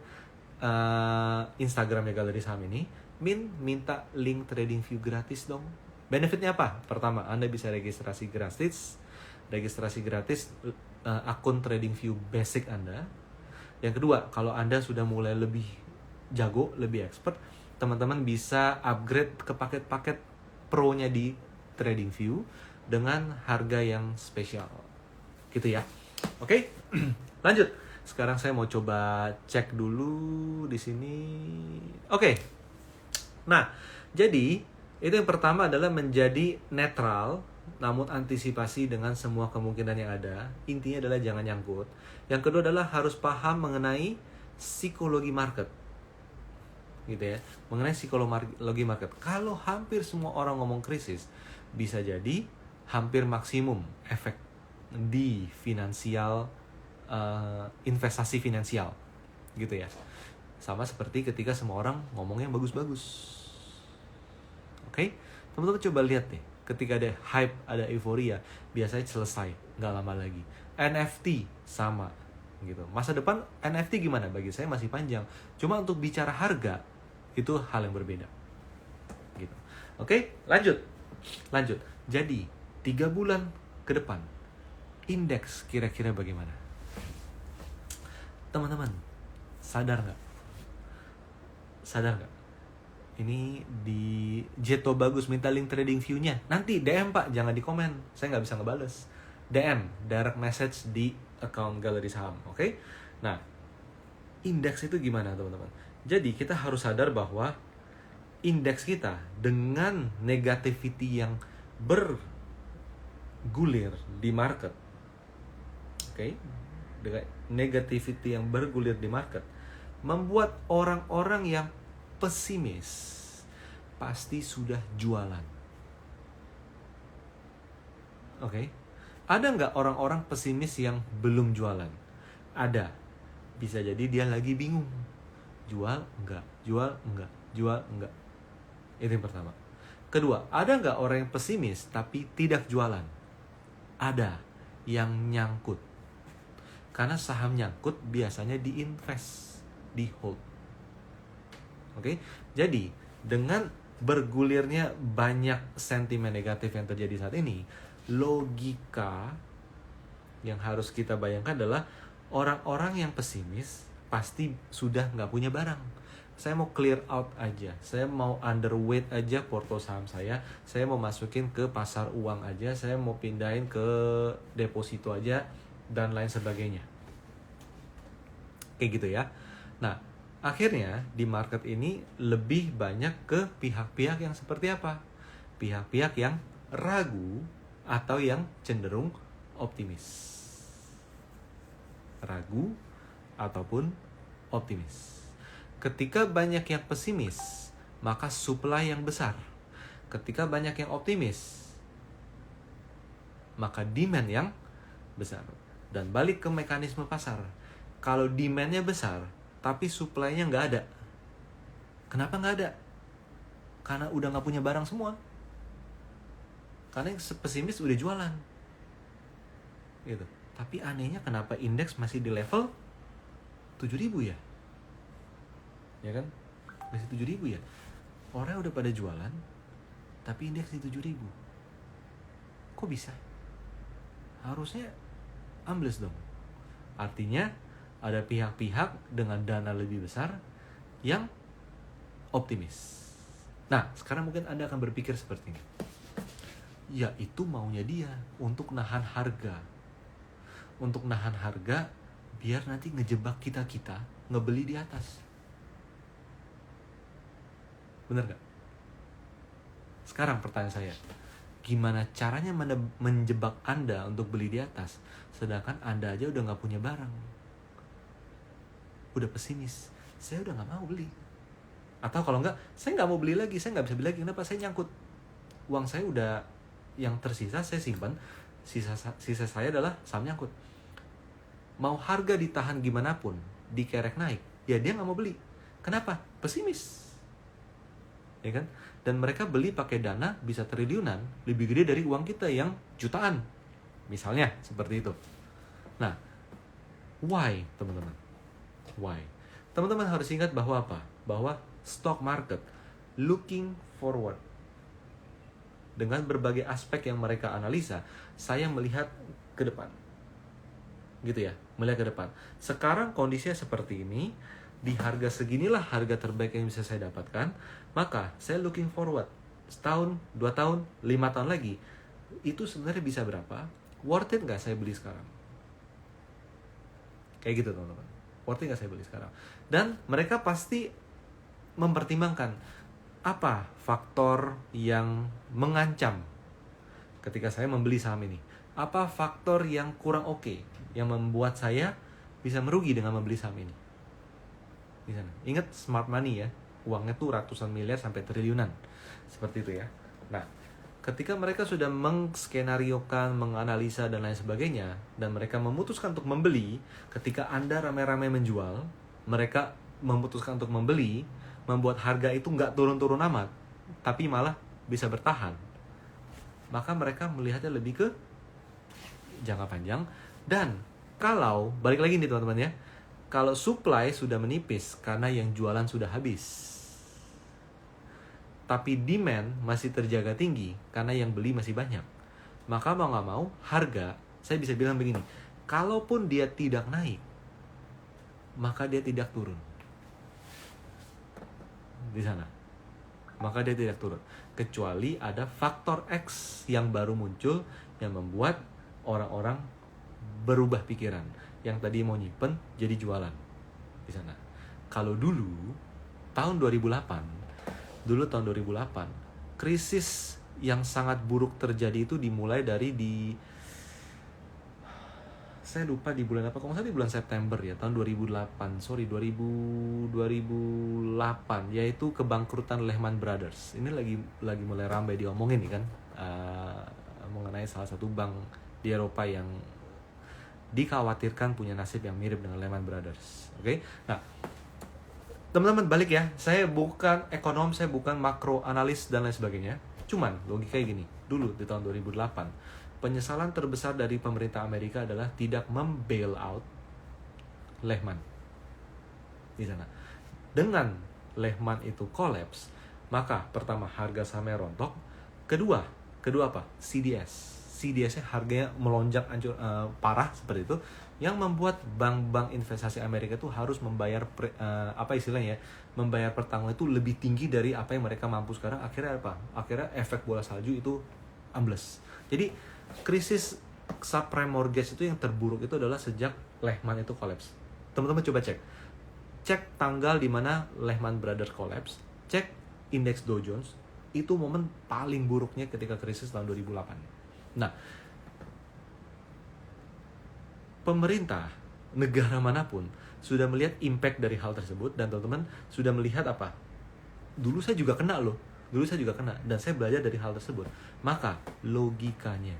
S1: Instagramnya Galeri Saham ini, minta link TradingView gratis dong. Benefitnya apa? Pertama, Anda bisa registrasi gratis akun TradingView basic Anda. Yang kedua, kalau Anda sudah mulai lebih jago, lebih expert, teman-teman bisa upgrade ke paket-paket pro-nya di TradingView dengan harga yang spesial. Gitu ya. Oke, lanjut. Sekarang saya mau coba cek dulu di sini. Oke. Nah, jadi itu yang pertama adalah menjadi netral, namun antisipasi dengan semua kemungkinan yang ada. Intinya adalah jangan nyangkut. Yang kedua adalah harus paham mengenai psikologi market. Gitu ya. Mengenai psikologi market. Kalau hampir semua orang ngomong krisis, bisa jadi hampir maksimum efek di finansial, investasi finansial. Gitu ya. Sama seperti ketika semua orang ngomongnya bagus-bagus. Oke? Teman-teman coba lihat deh. Ketika ada hype, ada euforia, biasanya selesai, nggak lama lagi. NFT sama. gitu. Masa depan NFT gimana? Bagi saya masih panjang. Cuma untuk bicara harga itu hal yang berbeda. Gitu. Oke, lanjut. Jadi 3 bulan ke depan indeks kira-kira bagaimana? Teman-teman, sadar nggak? Ini di Jeto bagus minta link trading view-nya. Nanti DM Pak, jangan di komen. Saya nggak bisa ngebales. DM, direct message di account Galeri Saham, oke? Nah, indeks itu gimana teman-teman? Jadi kita harus sadar bahwa indeks kita dengan negativity yang bergulir di market, oke? Dengan negativity yang bergulir di market, membuat orang-orang yang pesimis pasti sudah jualan. Oke? Ada nggak orang-orang pesimis yang belum jualan? Ada. Bisa jadi dia lagi bingung. Jual enggak? Itu yang pertama. Kedua, ada nggak orang yang pesimis tapi tidak jualan? Ada. Yang nyangkut. Karena saham nyangkut biasanya diinvest, di hold. Oke? Jadi, dengan bergulirnya banyak sentimen negatif yang terjadi saat ini, logika yang harus kita bayangkan adalah orang-orang yang pesimis pasti sudah nggak punya barang. Saya mau clear out aja, saya mau underweight aja porto saham saya mau masukin ke pasar uang aja, saya mau pindahin ke deposito aja, dan lain sebagainya. Kayak gitu ya. Nah, akhirnya di market ini lebih banyak ke pihak-pihak yang seperti apa? Pihak-pihak yang ragu atau yang cenderung optimis. Ragu ataupun optimis. Ketika banyak yang pesimis, maka supply yang besar. Ketika banyak yang optimis, maka demand yang besar. Dan balik ke mekanisme pasar. Kalau demand-nya besar, tapi supply-nya nggak ada. Kenapa nggak ada? Karena udah nggak punya barang semua. Karena yang pesimis udah jualan. Gitu. Tapi anehnya kenapa indeks masih di level 7.000 ya? Ya kan? Masih 7.000 ya? Orang udah pada jualan, tapi indeks di 7.000. Kok bisa? Harusnya ambles dong. Artinya ada pihak-pihak dengan dana lebih besar yang optimis. Nah, sekarang mungkin Anda akan berpikir seperti ini. Ya, itu maunya dia untuk nahan harga. Untuk nahan harga biar nanti ngejebak kita-kita ngebeli di atas. Bener gak? Sekarang pertanyaan saya, gimana caranya menjebak Anda untuk beli di atas, sedangkan Anda aja udah gak punya barang, udah pesimis, saya udah gak mau beli. Atau kalau enggak, saya gak mau beli lagi, saya gak bisa beli lagi. Kenapa? Saya nyangkut. Uang saya udah, yang tersisa saya simpan, sisa saya adalah saham nyangkut. Mau harga ditahan gimana pun, dikerek naik, ya dia gak mau beli. Kenapa? Pesimis. Ya kan? Dan mereka beli pakai dana bisa triliunan, lebih gede dari uang kita yang jutaan. Misalnya seperti itu. Nah, why, teman-teman? Why? Teman-teman harus ingat bahwa apa? Bahwa stock market looking forward. Dengan berbagai aspek yang mereka analisa, saya melihat ke depan. Gitu ya, melihat ke depan. Sekarang kondisinya seperti ini, di harga seginilah harga terbaik yang bisa saya dapatkan, maka saya looking forward. Setahun, 2 tahun, 5 tahun lagi, itu sebenarnya bisa berapa? Worth it nggak saya beli sekarang? Kayak gitu teman-teman. Worth it nggak saya beli sekarang? Dan mereka pasti mempertimbangkan apa faktor yang mengancam ketika saya membeli saham ini. Apa faktor yang kurang oke yang membuat saya bisa merugi dengan membeli saham ini. Di sana. Ingat smart money ya, uangnya tuh ratusan miliar sampai triliunan. Seperti itu ya. Nah, ketika mereka sudah mengskenariokan, menganalisa dan lain sebagainya, dan mereka memutuskan untuk membeli, ketika Anda ramai-ramai menjual, mereka memutuskan untuk membeli, membuat harga itu nggak turun-turun amat, tapi malah bisa bertahan. Maka mereka melihatnya lebih ke jangka panjang, dan Kalau, balik lagi nih teman-teman ya, kalau supply sudah menipis karena yang jualan sudah habis, tapi demand masih terjaga tinggi karena yang beli masih banyak, maka mau nggak mau harga, saya bisa bilang begini, kalaupun dia tidak naik, maka dia tidak turun di sana. Maka dia tidak turun. Kecuali ada faktor X yang baru muncul yang membuat orang-orang berubah pikiran. Yang tadi mau nyimpen jadi jualan di sana. Kalau dulu tahun 2008, krisis yang sangat buruk terjadi itu dimulai dari saya lupa di bulan apa, kalau nggak salah di bulan September ya, tahun 2008, 2008, yaitu kebangkrutan Lehman Brothers. Ini lagi mulai ramai diomongin nih kan, mengenai salah satu bank di Eropa yang dikhawatirkan punya nasib yang mirip dengan Lehman Brothers. Oke, nah teman-teman balik ya, saya bukan ekonom, saya bukan makro analis dan lain sebagainya. Cuman logikanya gini, dulu di tahun 2008, penyesalan terbesar dari pemerintah Amerika adalah tidak membail out Lehman di sana. Dengan Lehman itu kolaps, maka pertama harga sahamnya rontok, kedua apa? CDS-nya harganya melonjak parah seperti itu, yang membuat bank-bank investasi Amerika itu harus membayar membayar pertanggungan itu lebih tinggi dari apa yang mereka mampu sekarang. Akhirnya apa? Akhirnya efek bola salju itu ambles. Jadi krisis subprime mortgage itu yang terburuk itu adalah sejak Lehman itu kolaps. Teman-teman coba cek tanggal di mana Lehman Brothers kolaps, cek indeks Dow Jones, itu momen paling buruknya ketika krisis tahun 2008. Nah, pemerintah negara manapun sudah melihat impact dari hal tersebut, dan teman-teman sudah melihat apa? Dulu saya juga kena loh. Dan saya belajar dari hal tersebut. Maka logikanya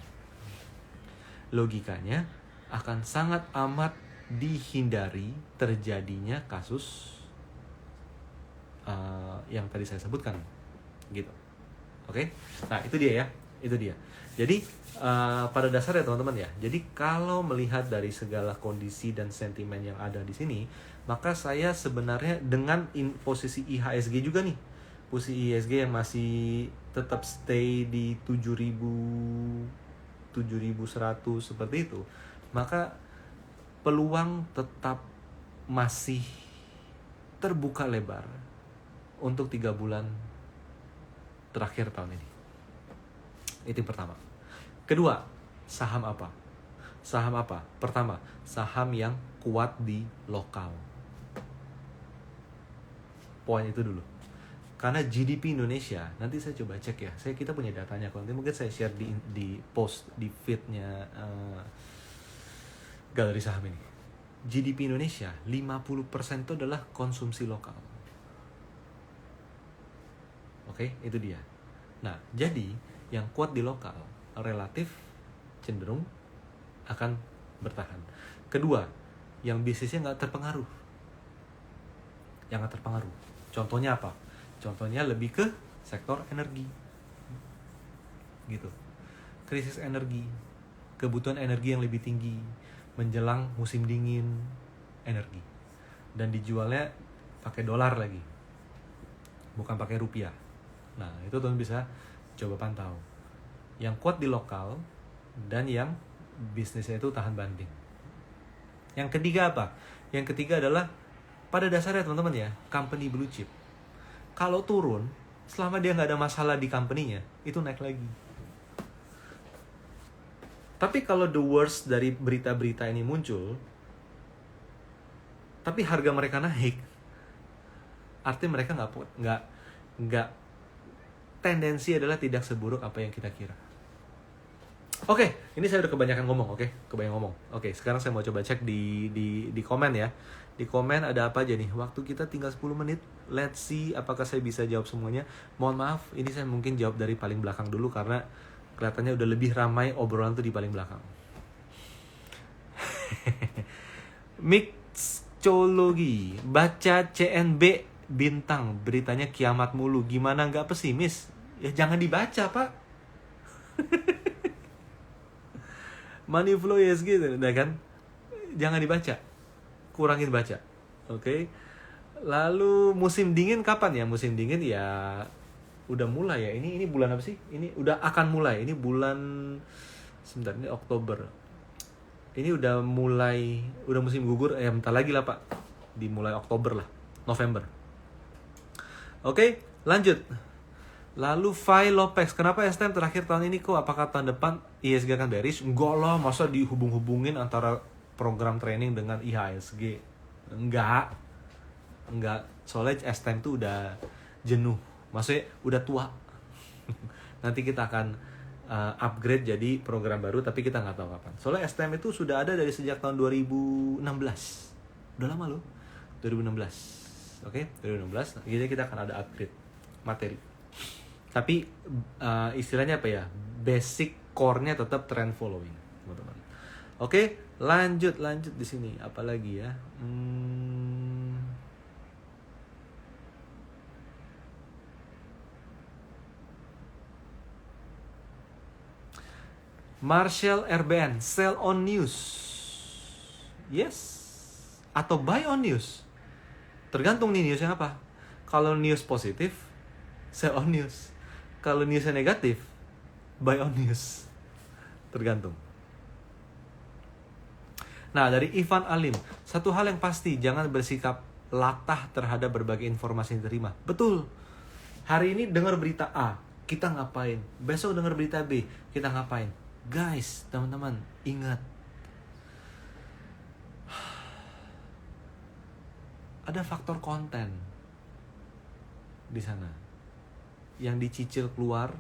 S1: akan sangat amat dihindari terjadinya kasus yang tadi saya sebutkan, gitu. Oke? Nah itu dia ya, Jadi pada dasarnya teman-teman ya, jadi kalau melihat dari segala kondisi dan sentimen yang ada di sini, maka saya sebenarnya dengan posisi IHSG juga nih, posisi IHSG yang masih tetap stay di 7.100 seperti itu, maka peluang tetap masih terbuka lebar untuk 3 bulan terakhir tahun ini. Itu yang pertama. Kedua, saham apa? Pertama, saham yang kuat di lokal. Poin itu dulu. Karena GDP Indonesia, nanti saya coba cek ya. Kita punya datanya, nanti mungkin saya share di post di feednya Galeri Saham ini. GDP Indonesia 50% itu adalah konsumsi lokal. Oke, itu dia. Nah, jadi yang kuat di lokal relatif cenderung akan bertahan. Kedua, yang bisnisnya nggak terpengaruh. Contohnya apa? Contohnya lebih ke sektor energi, gitu. Krisis energi, kebutuhan energi yang lebih tinggi menjelang musim dingin, energi, dan dijualnya pakai dolar lagi, bukan pakai rupiah. Nah itu teman bisa coba pantau. Yang kuat di lokal dan yang bisnisnya itu tahan banting. Yang ketiga apa? Yang ketiga adalah pada dasarnya teman-teman ya, company blue chip. Kalau turun, selama dia nggak ada masalah di company-nya, itu naik lagi. Tapi kalau the worst dari berita-berita ini muncul, tapi harga mereka naik, artinya mereka nggak tendensi adalah tidak seburuk apa yang kita kira. Oke, ini saya udah kebanyakan ngomong, Oke, sekarang saya mau coba cek di komen ya. Di komen ada apa aja nih? Waktu kita tinggal 10 menit. Let's see apakah saya bisa jawab semuanya. Mohon maaf, ini saya mungkin jawab dari paling belakang dulu karena kelihatannya udah lebih ramai obrolan tuh di paling belakang. Mixologi, baca CNB bintang, beritanya kiamat mulu. Gimana nggak pesimis? Ya jangan dibaca, Pak. Money flow IHSG, nah kan? jangan dibaca, kurangin baca. Oke. Lalu musim dingin kapan ya? Musim dingin ya udah mulai ya. Ini bulan apa sih? Ini udah akan mulai. Ini bulan, sebentar, ini Oktober. Ini udah musim gugur. Bentar lagi lah Pak. Dimulai Oktober lah, November. Oke, lanjut. Lalu Fai Lopez, kenapa STM terakhir tahun ini kok? Apakah tahun depan IHSG akan bearish? Enggak lah, masa dihubung-hubungin antara program training dengan IHSG? Enggak, soalnya STM tuh udah jenuh, maksudnya udah tua. Nanti kita akan upgrade jadi program baru, tapi kita nggak tahu kapan. Soalnya STM itu sudah ada dari sejak tahun 2016, udah lama loh, 2016. Oke, 2016. Jadi kita akan ada upgrade materi. Tapi istilahnya apa ya? Basic core-nya tetap trend following, teman-teman. Oke, lanjut di sini. Apalagi ya? Marshall RBN, sell on news. Yes. Atau buy on news. Tergantung nih newsnya apa. Kalau news positif, sell on news. Kalau newsnya negatif, buy on news. Tergantung. Nah, dari Ivan Alim, satu hal yang pasti, jangan bersikap latah terhadap berbagai informasi yang diterima. Betul. Hari ini dengar berita A, kita ngapain? Besok dengar berita B, kita ngapain? Guys, teman-teman, ingat. Ada faktor konten di sana yang dicicil keluar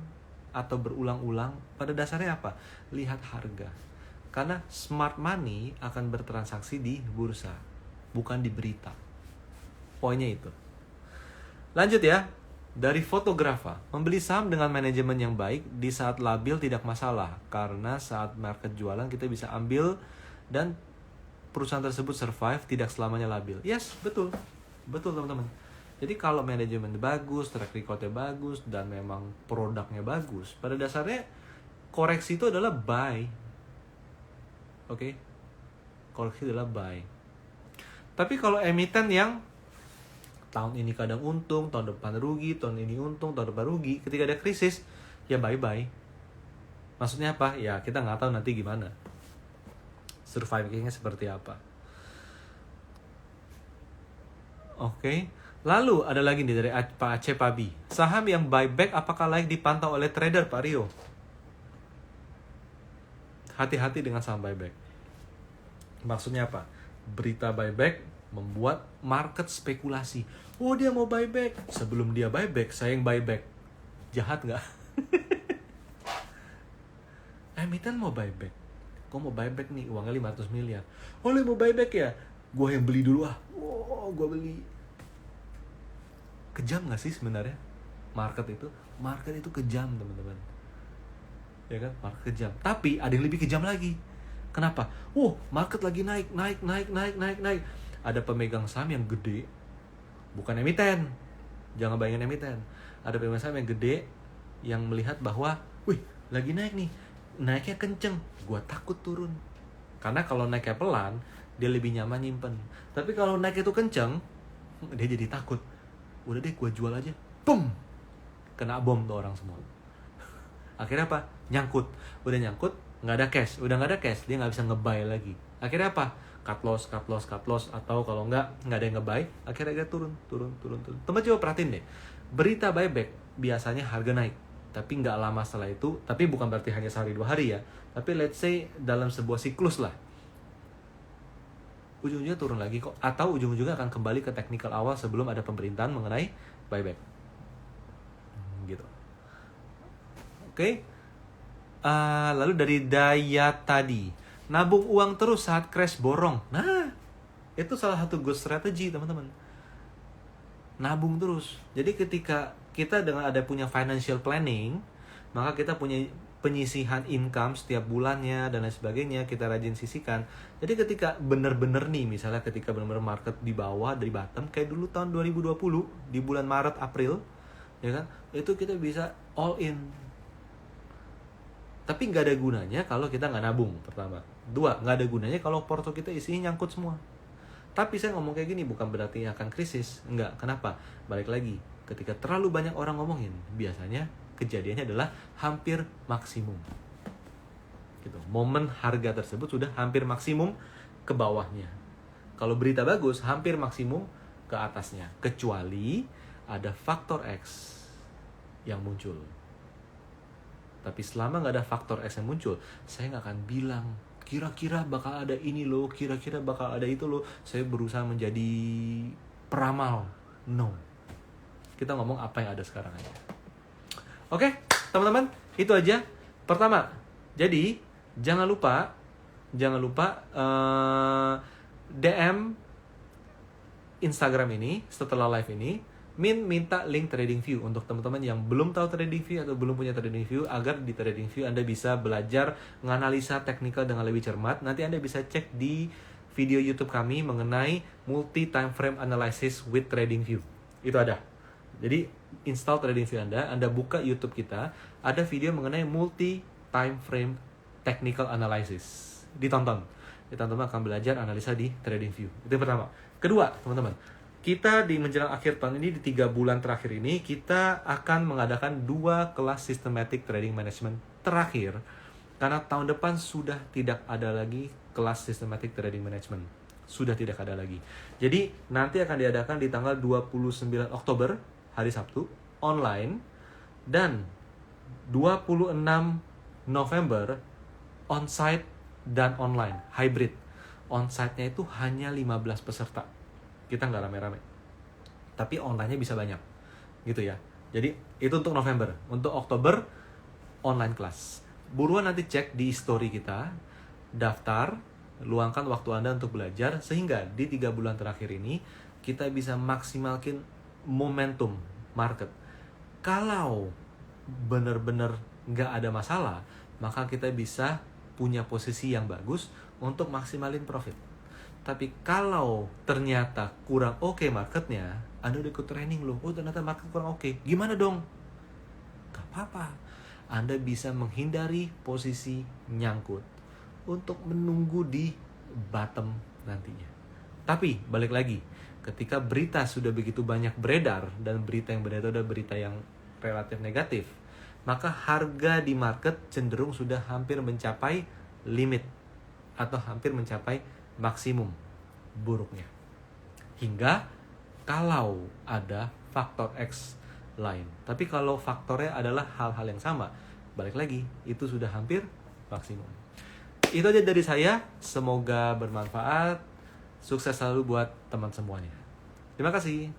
S1: atau berulang-ulang. Pada dasarnya apa? Lihat harga. Karena smart money akan bertransaksi di bursa, bukan di berita. Poinnya itu. Lanjut ya. Dari fotografa, membeli saham dengan manajemen yang baik di saat labil tidak masalah. Karena saat market jualan kita bisa ambil dan perusahaan tersebut survive, tidak selamanya labil. Yes, betul. Betul teman-teman. Jadi kalau manajemen bagus, track recordnya bagus, dan memang produknya bagus, pada dasarnya koreksi itu adalah buy. Oke? Koreksi adalah buy. Tapi kalau emiten yang tahun ini kadang untung, tahun depan rugi, tahun ini untung, tahun depan rugi, ketika ada krisis, ya bye-bye. Maksudnya apa? Ya kita nggak tahu nanti gimana. Survivingnya seperti apa. Oke. Lalu ada lagi nih dari Pak Aceh Pabi. Saham yang buyback apakah layak dipantau oleh trader, Pak Rio? Hati-hati dengan saham buyback. Maksudnya apa? Berita buyback membuat market spekulasi. Oh, dia mau buyback. Sebelum dia buyback, saya yang buyback. Jahat nggak? Emiten mau buyback. Kok mau buyback nih? Uangnya 500 miliar. Oh, lu mau buyback ya? Gue yang beli dulu ah. Oh, gue beli. Kejam gak sih sebenarnya market itu? Market itu kejam, teman-teman. Ya kan? Market kejam. Tapi ada yang lebih kejam lagi. Kenapa? Market lagi naik. Ada pemegang saham yang gede. Bukan emiten. Jangan bayangin emiten. Ada pemegang saham yang gede yang melihat bahwa, wih, lagi naik nih. Naiknya kenceng. Gua takut turun. Karena kalau naiknya pelan, dia lebih nyaman nyimpen. Tapi kalau naik itu kenceng, dia jadi takut. Udah deh, gue jual aja. Boom! Kena bom tuh orang semua. Akhirnya apa? Nyangkut. Udah nyangkut, nggak ada cash. Udah nggak ada cash, dia nggak bisa nge-buy lagi. Akhirnya apa? Cut loss. Atau kalau nggak ada yang nge-buy, akhirnya dia turun. Teman coba perhatiin deh. Berita buyback, biasanya harga naik. Tapi nggak lama setelah itu, tapi bukan berarti hanya sehari 2 hari ya. Tapi let's say dalam sebuah siklus lah. Ujung-ujungnya turun lagi kok, atau ujung-ujungnya akan kembali ke teknikal awal sebelum ada pemerintahan mengenai buyback. Gitu. Oke. Lalu dari Daya tadi, nabung uang terus saat crash borong. Nah, itu salah satu good strategy, teman-teman. Nabung terus. Jadi ketika kita dengan ada punya financial planning, maka kita punya penyisihan income setiap bulannya dan lain sebagainya, kita rajin sisihkan. Jadi ketika bener-bener nih, misalnya ketika bener-bener market di bawah, dari bottom, kayak dulu tahun 2020, di bulan Maret, April, ya kan, itu kita bisa all in. Tapi nggak ada gunanya kalau kita nggak nabung, pertama. Dua, nggak ada gunanya kalau porto kita isinya nyangkut semua. Tapi saya ngomong kayak gini bukan berarti akan krisis. Enggak, kenapa? Balik lagi, ketika terlalu banyak orang ngomongin, biasanya kejadiannya adalah hampir maksimum. Gitu. Momen harga tersebut sudah hampir maksimum ke bawahnya. Kalau berita bagus, hampir maksimum ke atasnya. Kecuali ada faktor X yang muncul. Tapi selama nggak ada faktor X yang muncul, saya nggak akan bilang, kira-kira bakal ada ini loh, kira-kira bakal ada itu loh. Saya berusaha menjadi peramal. No. Kita ngomong apa yang ada sekarang aja. Oke, teman-teman, itu aja. Pertama, jadi jangan lupa DM Instagram ini setelah live ini. Minta link TradingView untuk teman-teman yang belum tahu TradingView atau belum punya TradingView, agar di TradingView Anda bisa belajar menganalisa teknikal dengan lebih cermat. Nanti Anda bisa cek di video YouTube kami mengenai multi time frame analysis with TradingView. Itu ada. Jadi install TradingView Anda buka YouTube kita, ada video mengenai multi time frame technical analysis. Ditonton. Teman-teman akan belajar analisa di TradingView. Itu yang pertama. Kedua, teman-teman, kita di menjelang akhir tahun ini, di 3 bulan terakhir ini, kita akan mengadakan 2 kelas systematic trading management terakhir. Karena tahun depan sudah tidak ada lagi kelas systematic trading management. Sudah tidak ada lagi. Jadi nanti akan diadakan di tanggal 29 Oktober, hari Sabtu, online. Dan 26 November, onsite dan online, hybrid. Onsite-nya itu hanya 15 peserta. Kita nggak rame-rame, tapi online-nya bisa banyak, gitu ya. Jadi itu untuk November. Untuk Oktober, online kelas. Buruan nanti cek di story kita, daftar, luangkan waktu Anda untuk belajar, sehingga di 3 bulan terakhir ini, kita bisa maksimalkan momentum market. Kalau benar-benar nggak ada masalah, maka kita bisa punya posisi yang bagus untuk maksimalin profit. Tapi kalau ternyata kurang oke marketnya, Anda udah ikut training loh, oh ternyata market kurang oke, gimana dong? Gak apa-apa, Anda bisa menghindari posisi nyangkut untuk menunggu di bottom nantinya. Tapi balik lagi, ketika berita sudah begitu banyak beredar, dan berita yang beredar adalah berita yang relatif negatif, maka harga di market cenderung sudah hampir mencapai limit atau hampir mencapai maksimum buruknya. Hingga kalau ada faktor X lain. Tapi kalau faktornya adalah hal-hal yang sama, balik lagi, itu sudah hampir maksimum. Itu aja dari saya. Semoga bermanfaat. Sukses selalu buat teman semuanya. Terima kasih.